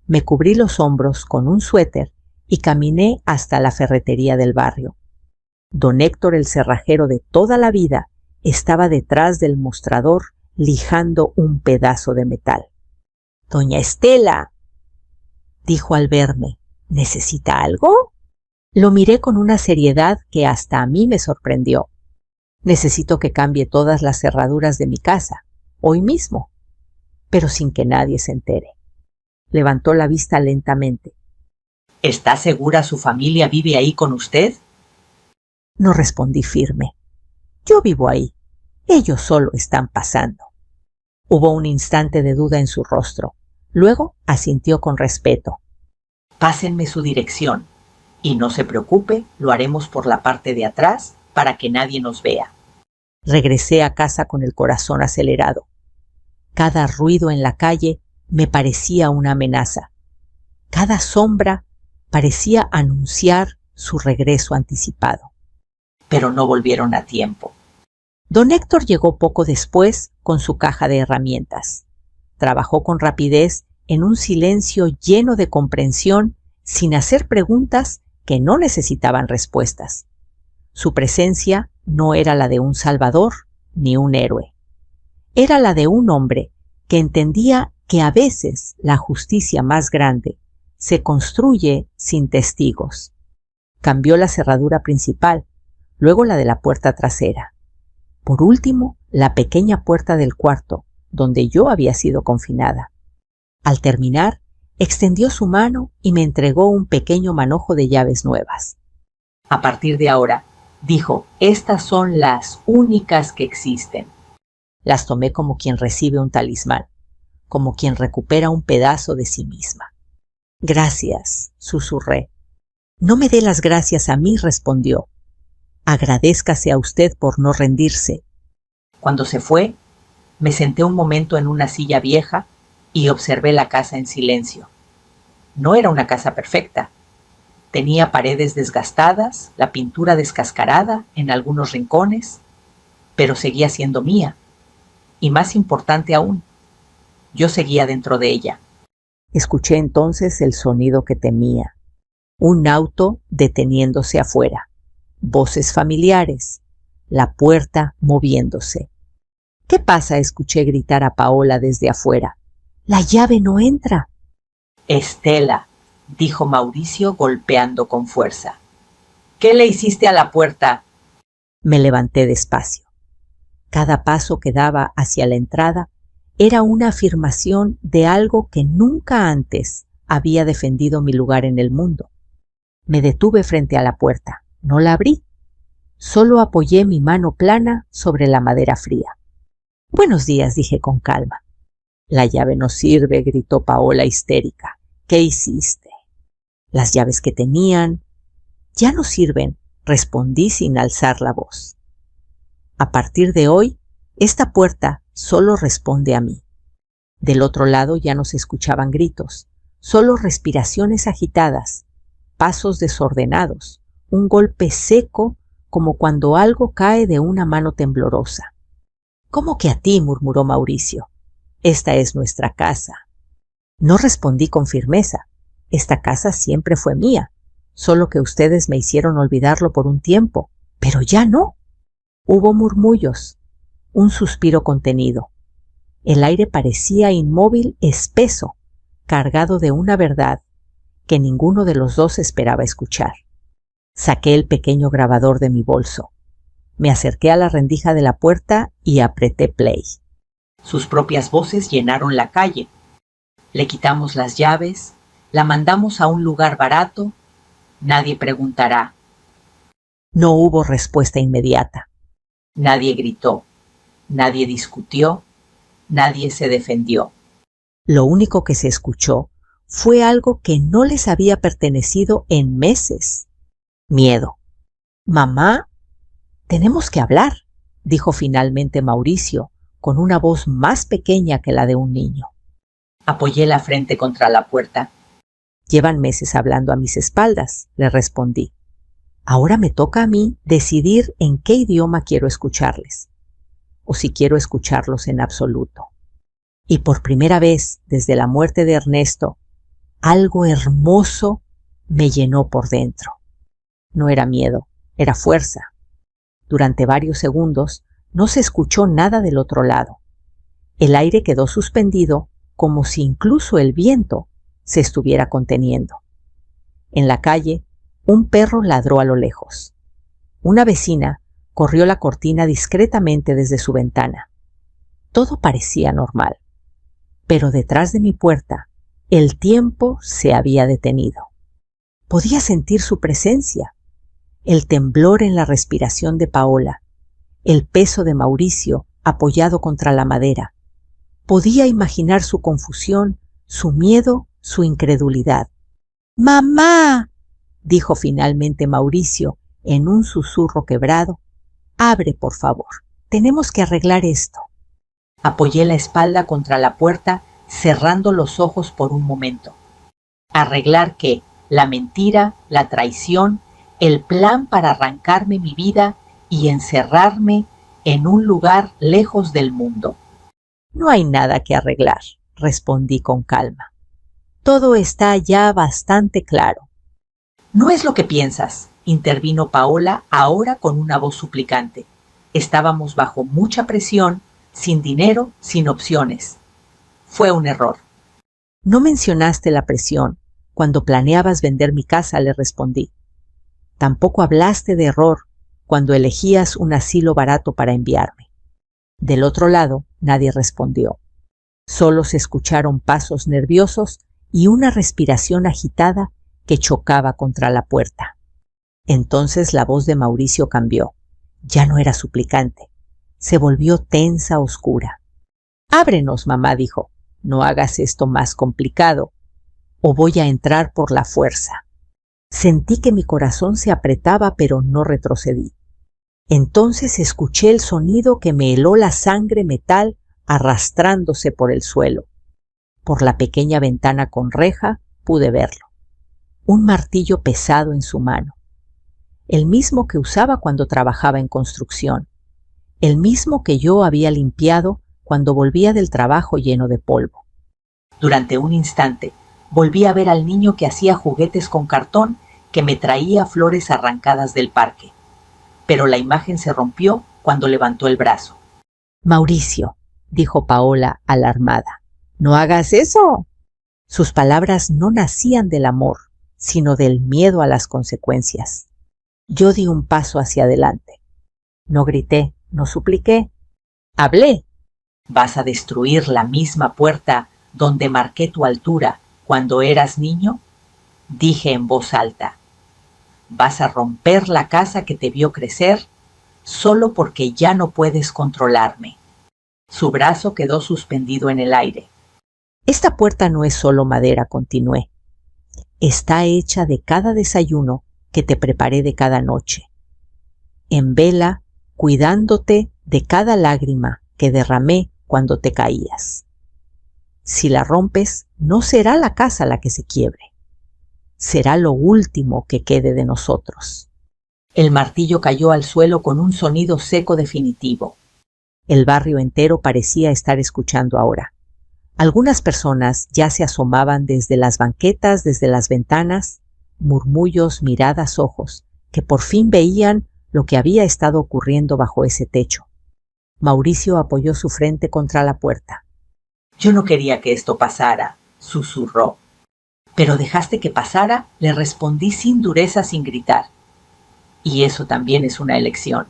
me cubrí los hombros con un suéter y caminé hasta la ferretería del barrio. Don Héctor, el cerrajero de toda la vida, estaba detrás del mostrador lijando un pedazo de metal. «Doña Estela», dijo al verme, «¿necesita algo?». Lo miré con una seriedad que hasta a mí me sorprendió. «Necesito que cambie todas las cerraduras de mi casa, hoy mismo, pero sin que nadie se entere». Levantó la vista lentamente. «¿Está segura su familia vive ahí con usted?». No respondí firme. «Yo vivo ahí. Ellos solo están pasando». Hubo un instante de duda en su rostro. Luego asintió con respeto. «Pásenme su dirección. Y no se preocupe, lo haremos por la parte de atrás para que nadie nos vea». Regresé a casa con el corazón acelerado. Cada ruido en la calle me parecía una amenaza. Cada sombra parecía anunciar su regreso anticipado. Pero no volvieron a tiempo. Don Héctor llegó poco después con su caja de herramientas. Trabajó con rapidez en un silencio lleno de comprensión, sin hacer preguntas que no necesitaban respuestas. Su presencia no era la de un salvador ni un héroe. Era la de un hombre que entendía que a veces la justicia más grande se construye sin testigos. Cambió la cerradura principal, luego la de la puerta trasera. Por último, la pequeña puerta del cuarto, donde yo había sido confinada. Al terminar, extendió su mano y me entregó un pequeño manojo de llaves nuevas. «A partir de ahora», dijo, «estas son las únicas que existen». Las tomé como quien recibe un talismán, como quien recupera un pedazo de sí misma. «Gracias», susurré. «No me dé las gracias a mí», respondió. «Agradézcase a usted por no rendirse». Cuando se fue, me senté un momento en una silla vieja y observé la casa en silencio. No era una casa perfecta. Tenía paredes desgastadas, la pintura descascarada en algunos rincones, pero seguía siendo mía. Y más importante aún, yo seguía dentro de ella. Escuché entonces el sonido que temía. Un auto deteniéndose afuera. Voces familiares. la puerta moviéndose. —¿Qué pasa? —escuché gritar a Paola desde afuera. —¡La llave no entra! —Estela —dijo Mauricio golpeando con fuerza—, ¿qué le hiciste a la puerta? Me levanté despacio. Cada paso que daba hacia la entrada era una afirmación de algo que nunca antes había defendido mi lugar en el mundo. Me detuve frente a la puerta. No la abrí. Solo apoyé mi mano plana sobre la madera fría. —Buenos días —dije con calma. —La llave no sirve —gritó Paola histérica. —¿Qué hiciste? Las llaves que tenían ya no sirven —respondí sin alzar la voz. A partir de hoy, esta puerta solo responde a mí. Del otro lado ya no se escuchaban gritos, solo respiraciones agitadas, pasos desordenados, un golpe seco como cuando algo cae de una mano temblorosa. —¿Cómo que a ti? —murmuró Mauricio. —Esta es nuestra casa. No respondí con firmeza. Esta casa siempre fue mía, solo que ustedes me hicieron olvidarlo por un tiempo, pero ya no. Hubo murmullos, un suspiro contenido. El aire parecía inmóvil, espeso, cargado de una verdad que ninguno de los dos esperaba escuchar. Saqué el pequeño grabador de mi bolso. Me acerqué a la rendija de la puerta y apreté play. Sus propias voces llenaron la calle. Le quitamos las llaves, la mandamos a un lugar barato. Nadie preguntará. No hubo respuesta inmediata. Nadie gritó, nadie discutió, nadie se defendió. Lo único que se escuchó fue algo que no les había pertenecido en meses. Miedo. —Mamá, tenemos que hablar —dijo finalmente Mauricio, con una voz más pequeña que la de un niño. Apoyé la frente contra la puerta. —Llevan meses hablando a mis espaldas —le respondí. Ahora me toca a mí decidir en qué idioma quiero escucharles, o si quiero escucharlos en absoluto. Y por primera vez desde la muerte de Ernesto, algo hermoso me llenó por dentro. No era miedo, era fuerza. Durante varios segundos no se escuchó nada del otro lado. El aire quedó suspendido como si incluso el viento se estuviera conteniendo. En la calle, un perro ladró a lo lejos. Una vecina corrió la cortina discretamente desde su ventana. Todo parecía normal, pero detrás de mi puerta el tiempo se había detenido. Podía sentir su presencia, el temblor en la respiración de Paola, el peso de Mauricio apoyado contra la madera. Podía imaginar su confusión, su miedo, su incredulidad. —¡Mamá! —dijo finalmente Mauricio en un susurro quebrado. —Abre, por favor. Tenemos que arreglar esto. Apoyé la espalda contra la puerta, cerrando los ojos por un momento. ¿Arreglar qué? La mentira, la traición, el plan para arrancarme mi vida y encerrarme en un lugar lejos del mundo. —No hay nada que arreglar —respondí con calma—. Todo está ya bastante claro. —No es lo que piensas —intervino Paola, ahora con una voz suplicante. Estábamos bajo mucha presión, sin dinero, sin opciones. Fue un error. —No mencionaste la presión cuando planeabas vender mi casa —le respondí. Tampoco hablaste de error cuando elegías un asilo barato para enviarme. Del otro lado nadie respondió. Solo se escucharon pasos nerviosos y una respiración agitada que chocaba contra la puerta. Entonces la voz de Mauricio cambió. Ya no era suplicante. Se volvió tensa, oscura. —Ábrenos, mamá —dijo—. No hagas esto más complicado, o voy a entrar por la fuerza. Sentí que mi corazón se apretaba, pero no retrocedí. Entonces escuché el sonido que me heló la sangre metal arrastrándose por el suelo. Por la pequeña ventana con reja pude verlo. Un martillo pesado en su mano. El mismo que usaba cuando trabajaba en construcción. El mismo que yo había limpiado cuando volvía del trabajo lleno de polvo. Durante un instante volví a ver al niño que hacía juguetes con cartón, que me traía flores arrancadas del parque. pero la imagen se rompió cuando levantó el brazo. Mauricio, dijo Paola alarmada, no hagas eso. Sus palabras no nacían del amor, sino del miedo a las consecuencias. Yo di un paso hacia adelante. No grité, no supliqué. Hablé. ¿Vas a destruir la misma puerta donde marqué tu altura cuando eras niño? Dije en voz alta. ¿Vas a romper la casa que te vio crecer solo porque ya no puedes controlarme? Su brazo quedó suspendido en el aire. Esta puerta no es solo madera, continué. Está hecha de cada desayuno que te preparé de cada noche. En vela, cuidándote de cada lágrima que derramé cuando te caías. Si la rompes, no será la casa la que se quiebre. Será lo último que quede de nosotros. El martillo cayó al suelo con un sonido seco definitivo. El barrio entero parecía estar escuchando ahora. Algunas personas ya se asomaban desde las banquetas, desde las ventanas, murmullos, miradas, ojos, que por fin veían lo que había estado ocurriendo bajo ese techo. Mauricio apoyó su frente contra la puerta. Yo no quería que esto pasara, susurró. Pero dejaste que pasara, le respondí sin dureza, sin gritar. Y eso también es una elección.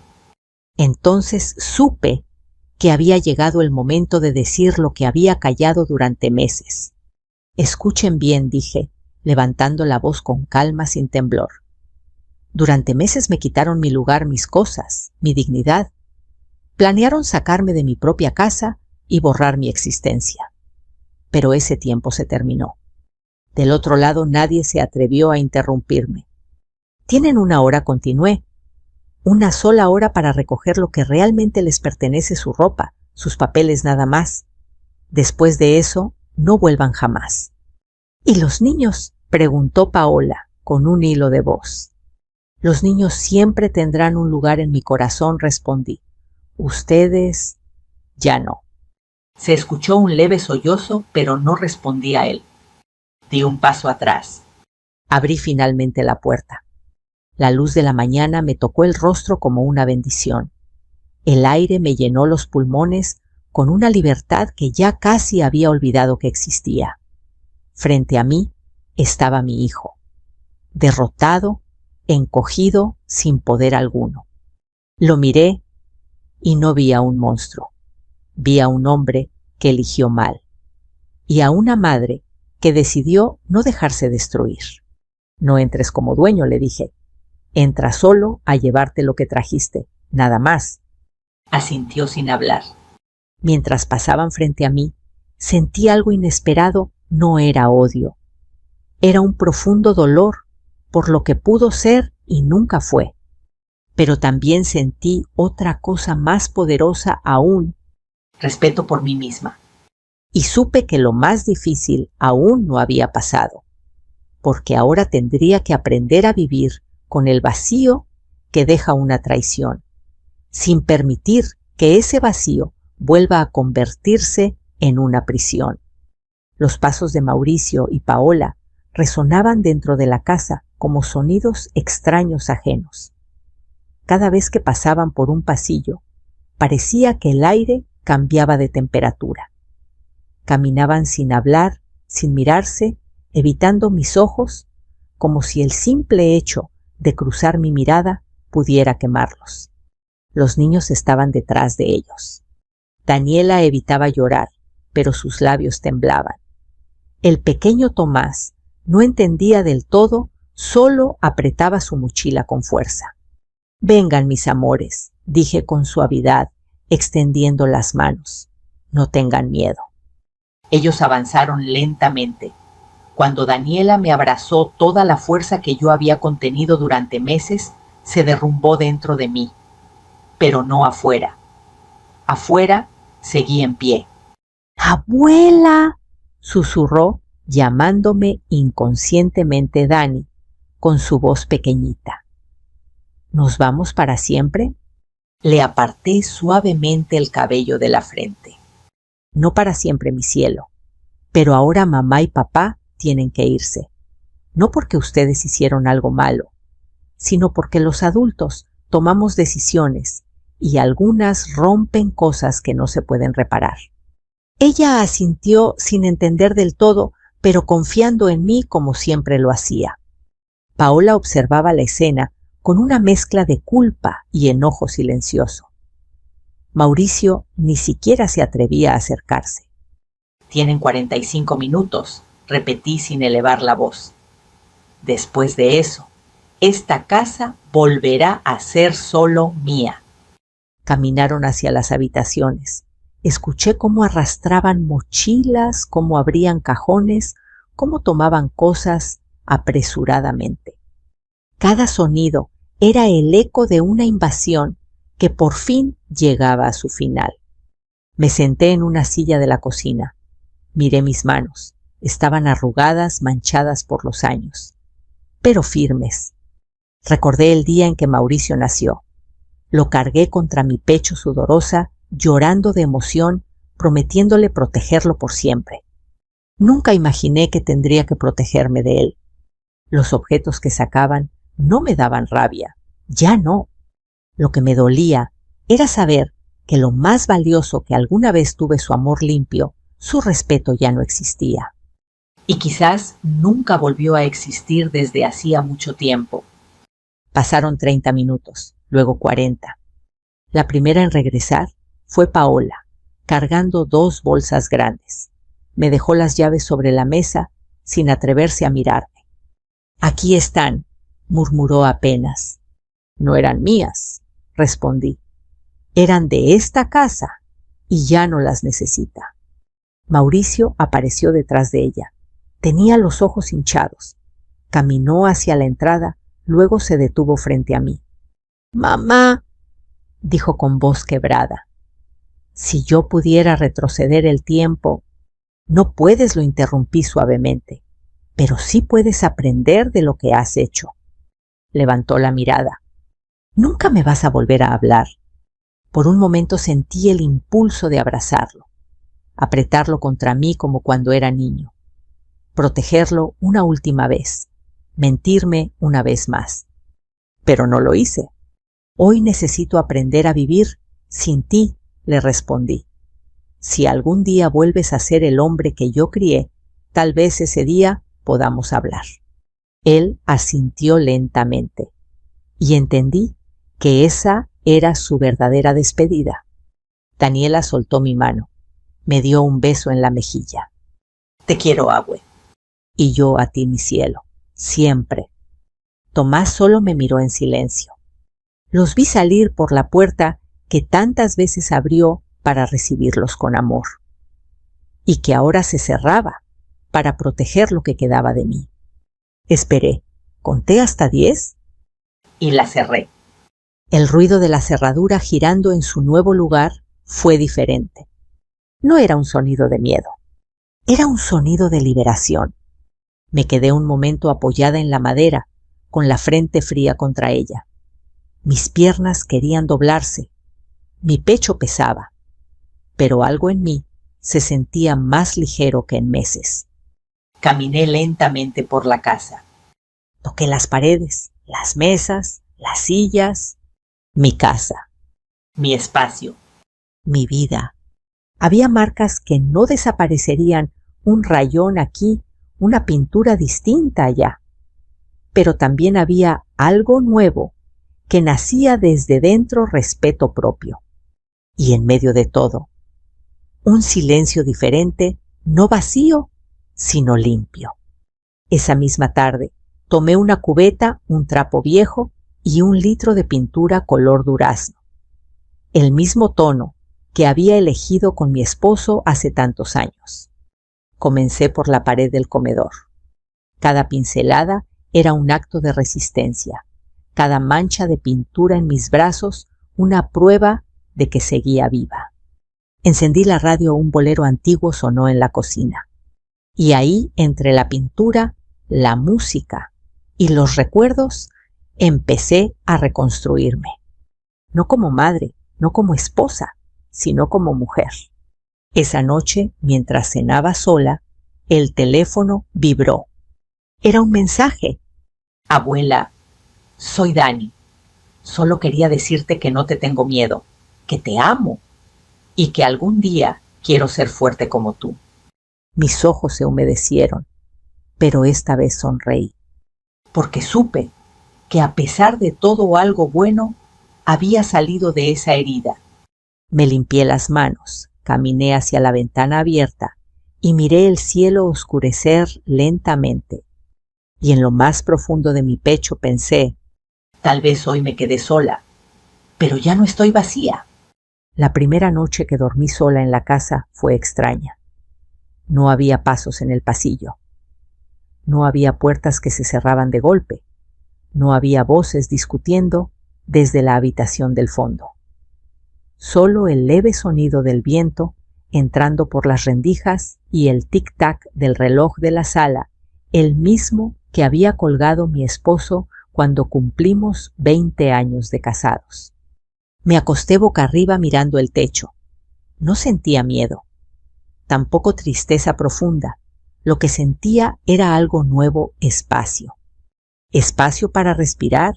Entonces supe que había llegado el momento de decir lo que había callado durante meses. Escuchen bien, dije, levantando la voz con calma, sin temblor. Durante meses me quitaron mi lugar, mis cosas, mi dignidad. Planearon sacarme de mi propia casa y borrar mi existencia. Pero ese tiempo se terminó. Del otro lado nadie se atrevió a interrumpirme. Tienen una hora, continué. Una sola hora para recoger lo que realmente les pertenece, su ropa, sus papeles, nada más. Después de eso, no vuelvan jamás. ¿Y los niños?, preguntó Paola con un hilo de voz. Los niños siempre tendrán un lugar en mi corazón, respondí. Ustedes, ya no. Se escuchó un leve sollozo, pero no respondí a él. Di un paso atrás. Abrí finalmente la puerta. La luz de la mañana me tocó el rostro como una bendición. El aire me llenó los pulmones con una libertad que ya casi había olvidado que existía. Frente a mí estaba mi hijo, derrotado, encogido, sin poder alguno. Lo miré y no vi a un monstruo. Vi a un hombre que eligió mal y a una madre que decidió no dejarse destruir. No entres como dueño, le dije. Entra solo a llevarte lo que trajiste, nada más. Asintió sin hablar. Mientras pasaban frente a mí, sentí algo inesperado. No era odio. Era un profundo dolor por lo que pudo ser y nunca fue. Pero también sentí otra cosa más poderosa aún. Respeto por mí misma. Y supe que lo más difícil aún no había pasado, porque ahora tendría que aprender a vivir con el vacío que deja una traición, sin permitir que ese vacío vuelva a convertirse en una prisión. Los pasos de Mauricio y Paola resonaban dentro de la casa como sonidos extraños ajenos. Cada vez que pasaban por un pasillo, parecía que el aire cambiaba de temperatura. Caminaban sin hablar, sin mirarse, evitando mis ojos, como si el simple hecho de cruzar mi mirada pudiera quemarlos. Los niños estaban detrás de ellos. Daniela evitaba llorar, pero sus labios temblaban. El pequeño Tomás no entendía del todo, solo apretaba su mochila con fuerza. «Vengan, mis amores», dije con suavidad, extendiendo las manos. «No tengan miedo». Ellos avanzaron lentamente. Cuando Daniela me abrazó, toda la fuerza que yo había contenido durante meses se derrumbó dentro de mí, pero no afuera. Afuera seguí en pie. «¡Abuela!», susurró, llamándome inconscientemente Dani, con su voz pequeñita. «¿Nos vamos para siempre?». Le aparté suavemente el cabello de la frente. «No para siempre, mi cielo, pero ahora mamá y papá tienen que irse. No porque ustedes hicieron algo malo, sino porque los adultos tomamos decisiones y algunas rompen cosas que no se pueden reparar. Ella asintió sin entender del todo, pero confiando en mí como siempre lo hacía. Paola observaba la escena con una mezcla de culpa y enojo silencioso. Mauricio ni siquiera se atrevía a acercarse. «Tienen 45 minutos», repetí sin elevar la voz. «Después de eso, esta casa volverá a ser solo mía». Caminaron hacia las habitaciones. Escuché cómo arrastraban mochilas, cómo abrían cajones, cómo tomaban cosas apresuradamente. Cada sonido era el eco de una invasión que por fin llegaba a su final. Me senté en una silla de la cocina. Miré mis manos. Estaban arrugadas, manchadas por los años, pero firmes. Recordé el día en que Mauricio nació. Lo cargué contra mi pecho sudorosa, llorando de emoción, prometiéndole protegerlo por siempre. Nunca imaginé que tendría que protegerme de él. Los objetos que sacaban no me daban rabia, ya no. Lo que me dolía era saber que lo más valioso que alguna vez tuve, su amor limpio, su respeto, ya no existía. Y quizás nunca volvió a existir desde hacía mucho tiempo. Pasaron 30 minutos, luego 40. La primera en regresar fue Paola, cargando 2 bolsas grandes. Me dejó las llaves sobre la mesa sin atreverse a mirarme. «Aquí están», murmuró apenas. «No eran mías», respondí. «Eran de esta casa y ya no las necesita». Mauricio apareció detrás de ella. Tenía los ojos hinchados. Caminó hacia la entrada, luego se detuvo frente a mí. «Mamá», dijo con voz quebrada. «Si yo pudiera retroceder el tiempo». «No puedes», lo interrumpí suavemente, «pero sí puedes aprender de lo que has hecho». Levantó la mirada. «¿Nunca me vas a volver a hablar?» Por un momento sentí el impulso de abrazarlo, apretarlo contra mí como cuando era niño, protegerlo una última vez, mentirme una vez más. Pero no lo hice. «Hoy necesito aprender a vivir sin ti», le respondí. «Si algún día vuelves a ser el hombre que yo crié, tal vez ese día podamos hablar». Él asintió lentamente y entendí que esa era su verdadera despedida. Daniela soltó mi mano, me dio un beso en la mejilla. «Te quiero, abue». «Y yo a ti, mi cielo, siempre». Tomás solo me miró en silencio. Los vi salir por la puerta que tantas veces abrió para recibirlos con amor, y que ahora se cerraba para proteger lo que quedaba de mí. Esperé, conté hasta 10 y la cerré. El ruido de la cerradura girando en su nuevo lugar fue diferente. No era un sonido de miedo, era un sonido de liberación. Me quedé un momento apoyada en la madera, con la frente fría contra ella. Mis piernas querían doblarse, mi pecho pesaba, pero algo en mí se sentía más ligero que en meses. Caminé lentamente por la casa. Toqué las paredes, las mesas, las sillas. Mi casa. Mi espacio. Mi vida. Había marcas que no desaparecerían, un rayón aquí, una pintura distinta allá. Pero también había algo nuevo que nacía desde dentro, respeto propio. Y en medio de todo, un silencio diferente, no vacío, sino limpio. Esa misma tarde, tomé una cubeta, un trapo viejo y 1 litro de pintura color durazno. El mismo tono que había elegido con mi esposo hace tantos años. Comencé por la pared del comedor. Cada pincelada era un acto de resistencia. Cada mancha de pintura en mis brazos, una prueba de que seguía viva. Encendí la radio, un bolero antiguo sonó en la cocina. Y ahí, entre la pintura, la música y los recuerdos, empecé a reconstruirme. No como madre, no como esposa, sino como mujer. Esa noche, mientras cenaba sola, el teléfono vibró. Era un mensaje. Abuela, soy Dani. Solo quería decirte que no te tengo miedo, que te amo y que algún día quiero ser fuerte como tú. Mis ojos se humedecieron, pero esta vez sonreí. Porque supe que a pesar de todo algo bueno había salido de esa herida. Me limpié las manos, caminé hacia la ventana abierta y miré el cielo oscurecer lentamente. Y en lo más profundo de mi pecho pensé, tal vez hoy me quedé sola, pero ya no estoy vacía. La primera noche que dormí sola en la casa fue extraña. No había pasos en el pasillo. No había puertas que se cerraban de golpe. No había voces discutiendo desde la habitación del fondo. Solo el leve sonido del viento entrando por las rendijas y el tic-tac del reloj de la sala, el mismo que había colgado mi esposo cuando cumplimos 20 años de casados. Me acosté boca arriba mirando el techo. No sentía miedo, tampoco tristeza profunda. Lo que sentía era algo nuevo: espacio. Espacio para respirar,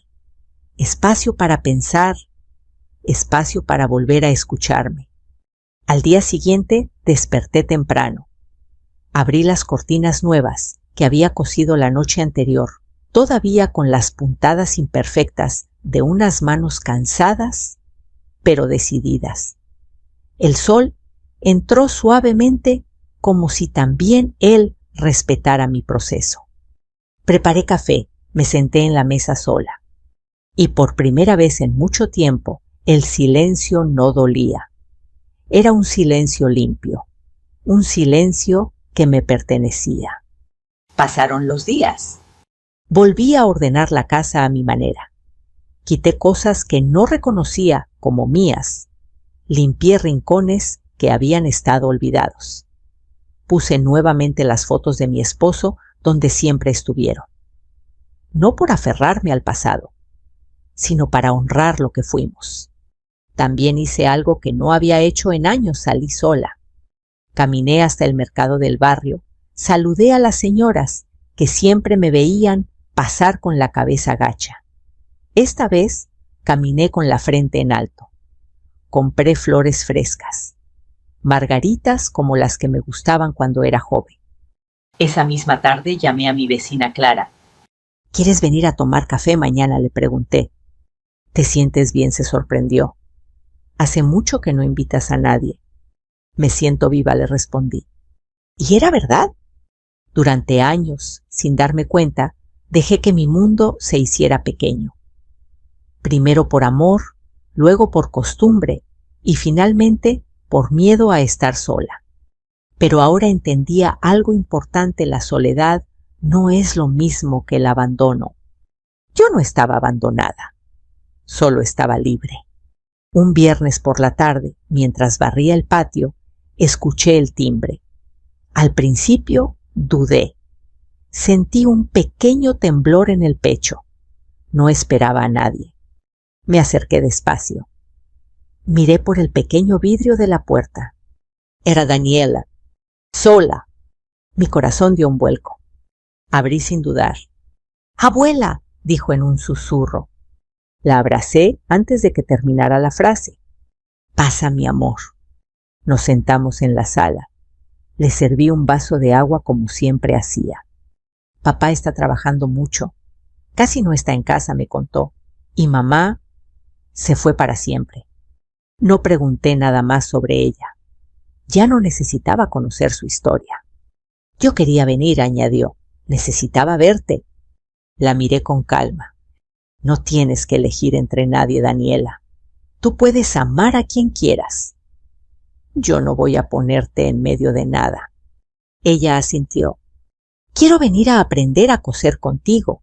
espacio para pensar, espacio para volver a escucharme. Al día siguiente desperté temprano. Abrí las cortinas nuevas que había cosido la noche anterior, todavía con las puntadas imperfectas de unas manos cansadas, pero decididas. El sol entró suavemente como si también él respetara mi proceso. Preparé café, me senté en la mesa sola. Y por primera vez en mucho tiempo, el silencio no dolía. Era un silencio limpio, un silencio que me pertenecía. Pasaron los días. Volví a ordenar la casa a mi manera. Quité cosas que no reconocía como mías. Limpié rincones que habían estado olvidados. Puse nuevamente las fotos de mi esposo donde siempre estuvieron. No por aferrarme al pasado, sino para honrar lo que fuimos. También hice algo que no había hecho en años: salí sola. Caminé hasta el mercado del barrio, saludé a las señoras que siempre me veían pasar con la cabeza gacha. Esta vez caminé con la frente en alto. Compré flores frescas, margaritas como las que me gustaban cuando era joven. Esa misma tarde llamé a mi vecina Clara. ¿Quieres venir a tomar café mañana?, le pregunté. ¿Te sientes bien?, se sorprendió. Hace mucho que no invitas a nadie. Me siento viva, le respondí. Y era verdad. Durante años, sin darme cuenta, dejé que mi mundo se hiciera pequeño. Primero por amor, luego por costumbre y finalmente por miedo a estar sola. Pero ahora entendía algo importante: la soledad no es lo mismo que el abandono. Yo no estaba abandonada, solo estaba libre. Un viernes por la tarde, mientras barría el patio, escuché el timbre. Al principio dudé. Sentí un pequeño temblor en el pecho. No esperaba a nadie. Me acerqué despacio. Miré por el pequeño vidrio de la puerta. Era Daniela, sola. Mi corazón dio un vuelco. Abrí sin dudar. «¡Abuela!», dijo en un susurro. La abracé antes de que terminara la frase. «Pasa, mi amor». Nos sentamos en la sala. Le serví un vaso de agua como siempre hacía. «Papá está trabajando mucho. Casi no está en casa», me contó. «Y mamá se fue para siempre». No pregunté nada más sobre ella. Ya no necesitaba conocer su historia. «Yo quería venir», añadió. «Necesitaba verte». La miré con calma. «No tienes que elegir entre nadie, Daniela. Tú puedes amar a quien quieras. Yo no voy a ponerte en medio de nada». Ella asintió. «Quiero venir a aprender a coser contigo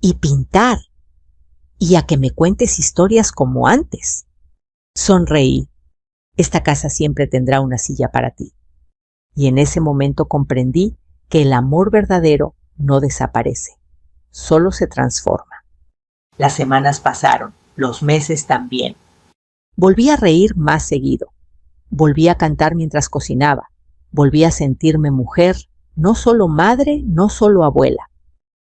y pintar y a que me cuentes historias como antes». Sonreí. «Esta casa siempre tendrá una silla para ti». Y en ese momento comprendí que el amor verdadero no desaparece, solo se transforma. Las semanas pasaron, los meses también. Volví a reír más seguido. Volví a cantar mientras cocinaba. Volví a sentirme mujer, no solo madre, no solo abuela.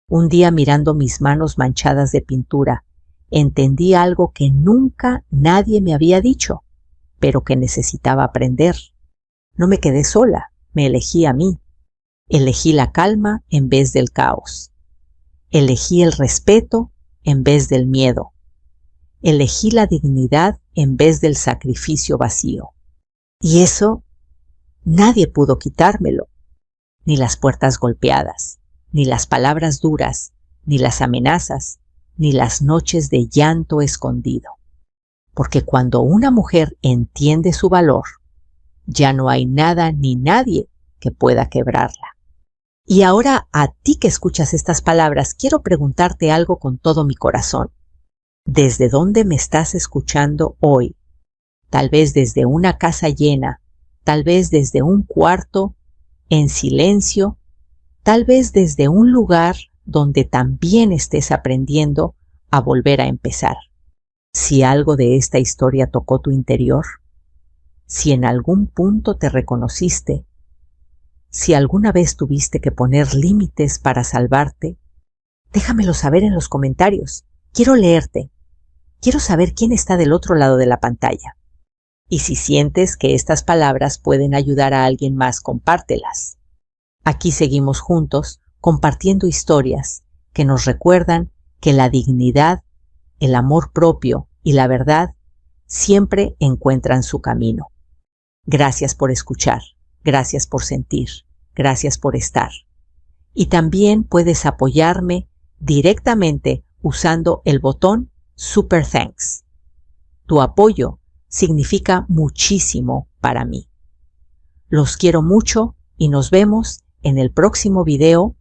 Un día, mirando mis manos manchadas de pintura entendí algo que nunca nadie me había dicho, pero que necesitaba aprender. No me quedé sola, me elegí a mí. Elegí la calma en vez del caos. Elegí el respeto en vez del miedo. Elegí la dignidad en vez del sacrificio vacío. Y eso nadie pudo quitármelo. Ni las puertas golpeadas, ni las palabras duras, ni las amenazas, ni las noches de llanto escondido. Porque cuando una mujer entiende su valor, ya no hay nada ni nadie que pueda quebrarla. Y ahora, a ti que escuchas estas palabras, quiero preguntarte algo con todo mi corazón. ¿Desde dónde me estás escuchando hoy? Tal vez desde una casa llena, tal vez desde un cuarto en silencio, tal vez desde un lugar donde también estés aprendiendo a volver a empezar. Si algo de esta historia tocó tu interior, si en algún punto te reconociste, si alguna vez tuviste que poner límites para salvarte, déjamelo saber en los comentarios. Quiero leerte. Quiero saber quién está del otro lado de la pantalla. Y si sientes que estas palabras pueden ayudar a alguien más, compártelas. Aquí seguimos juntos compartiendo historias que nos recuerdan que la dignidad, el amor propio y la verdad siempre encuentran su camino. Gracias por escuchar, gracias por sentir, gracias por estar. Y también puedes apoyarme directamente usando el botón Super Thanks. Tu apoyo significa muchísimo para mí. Los quiero mucho y nos vemos en el próximo video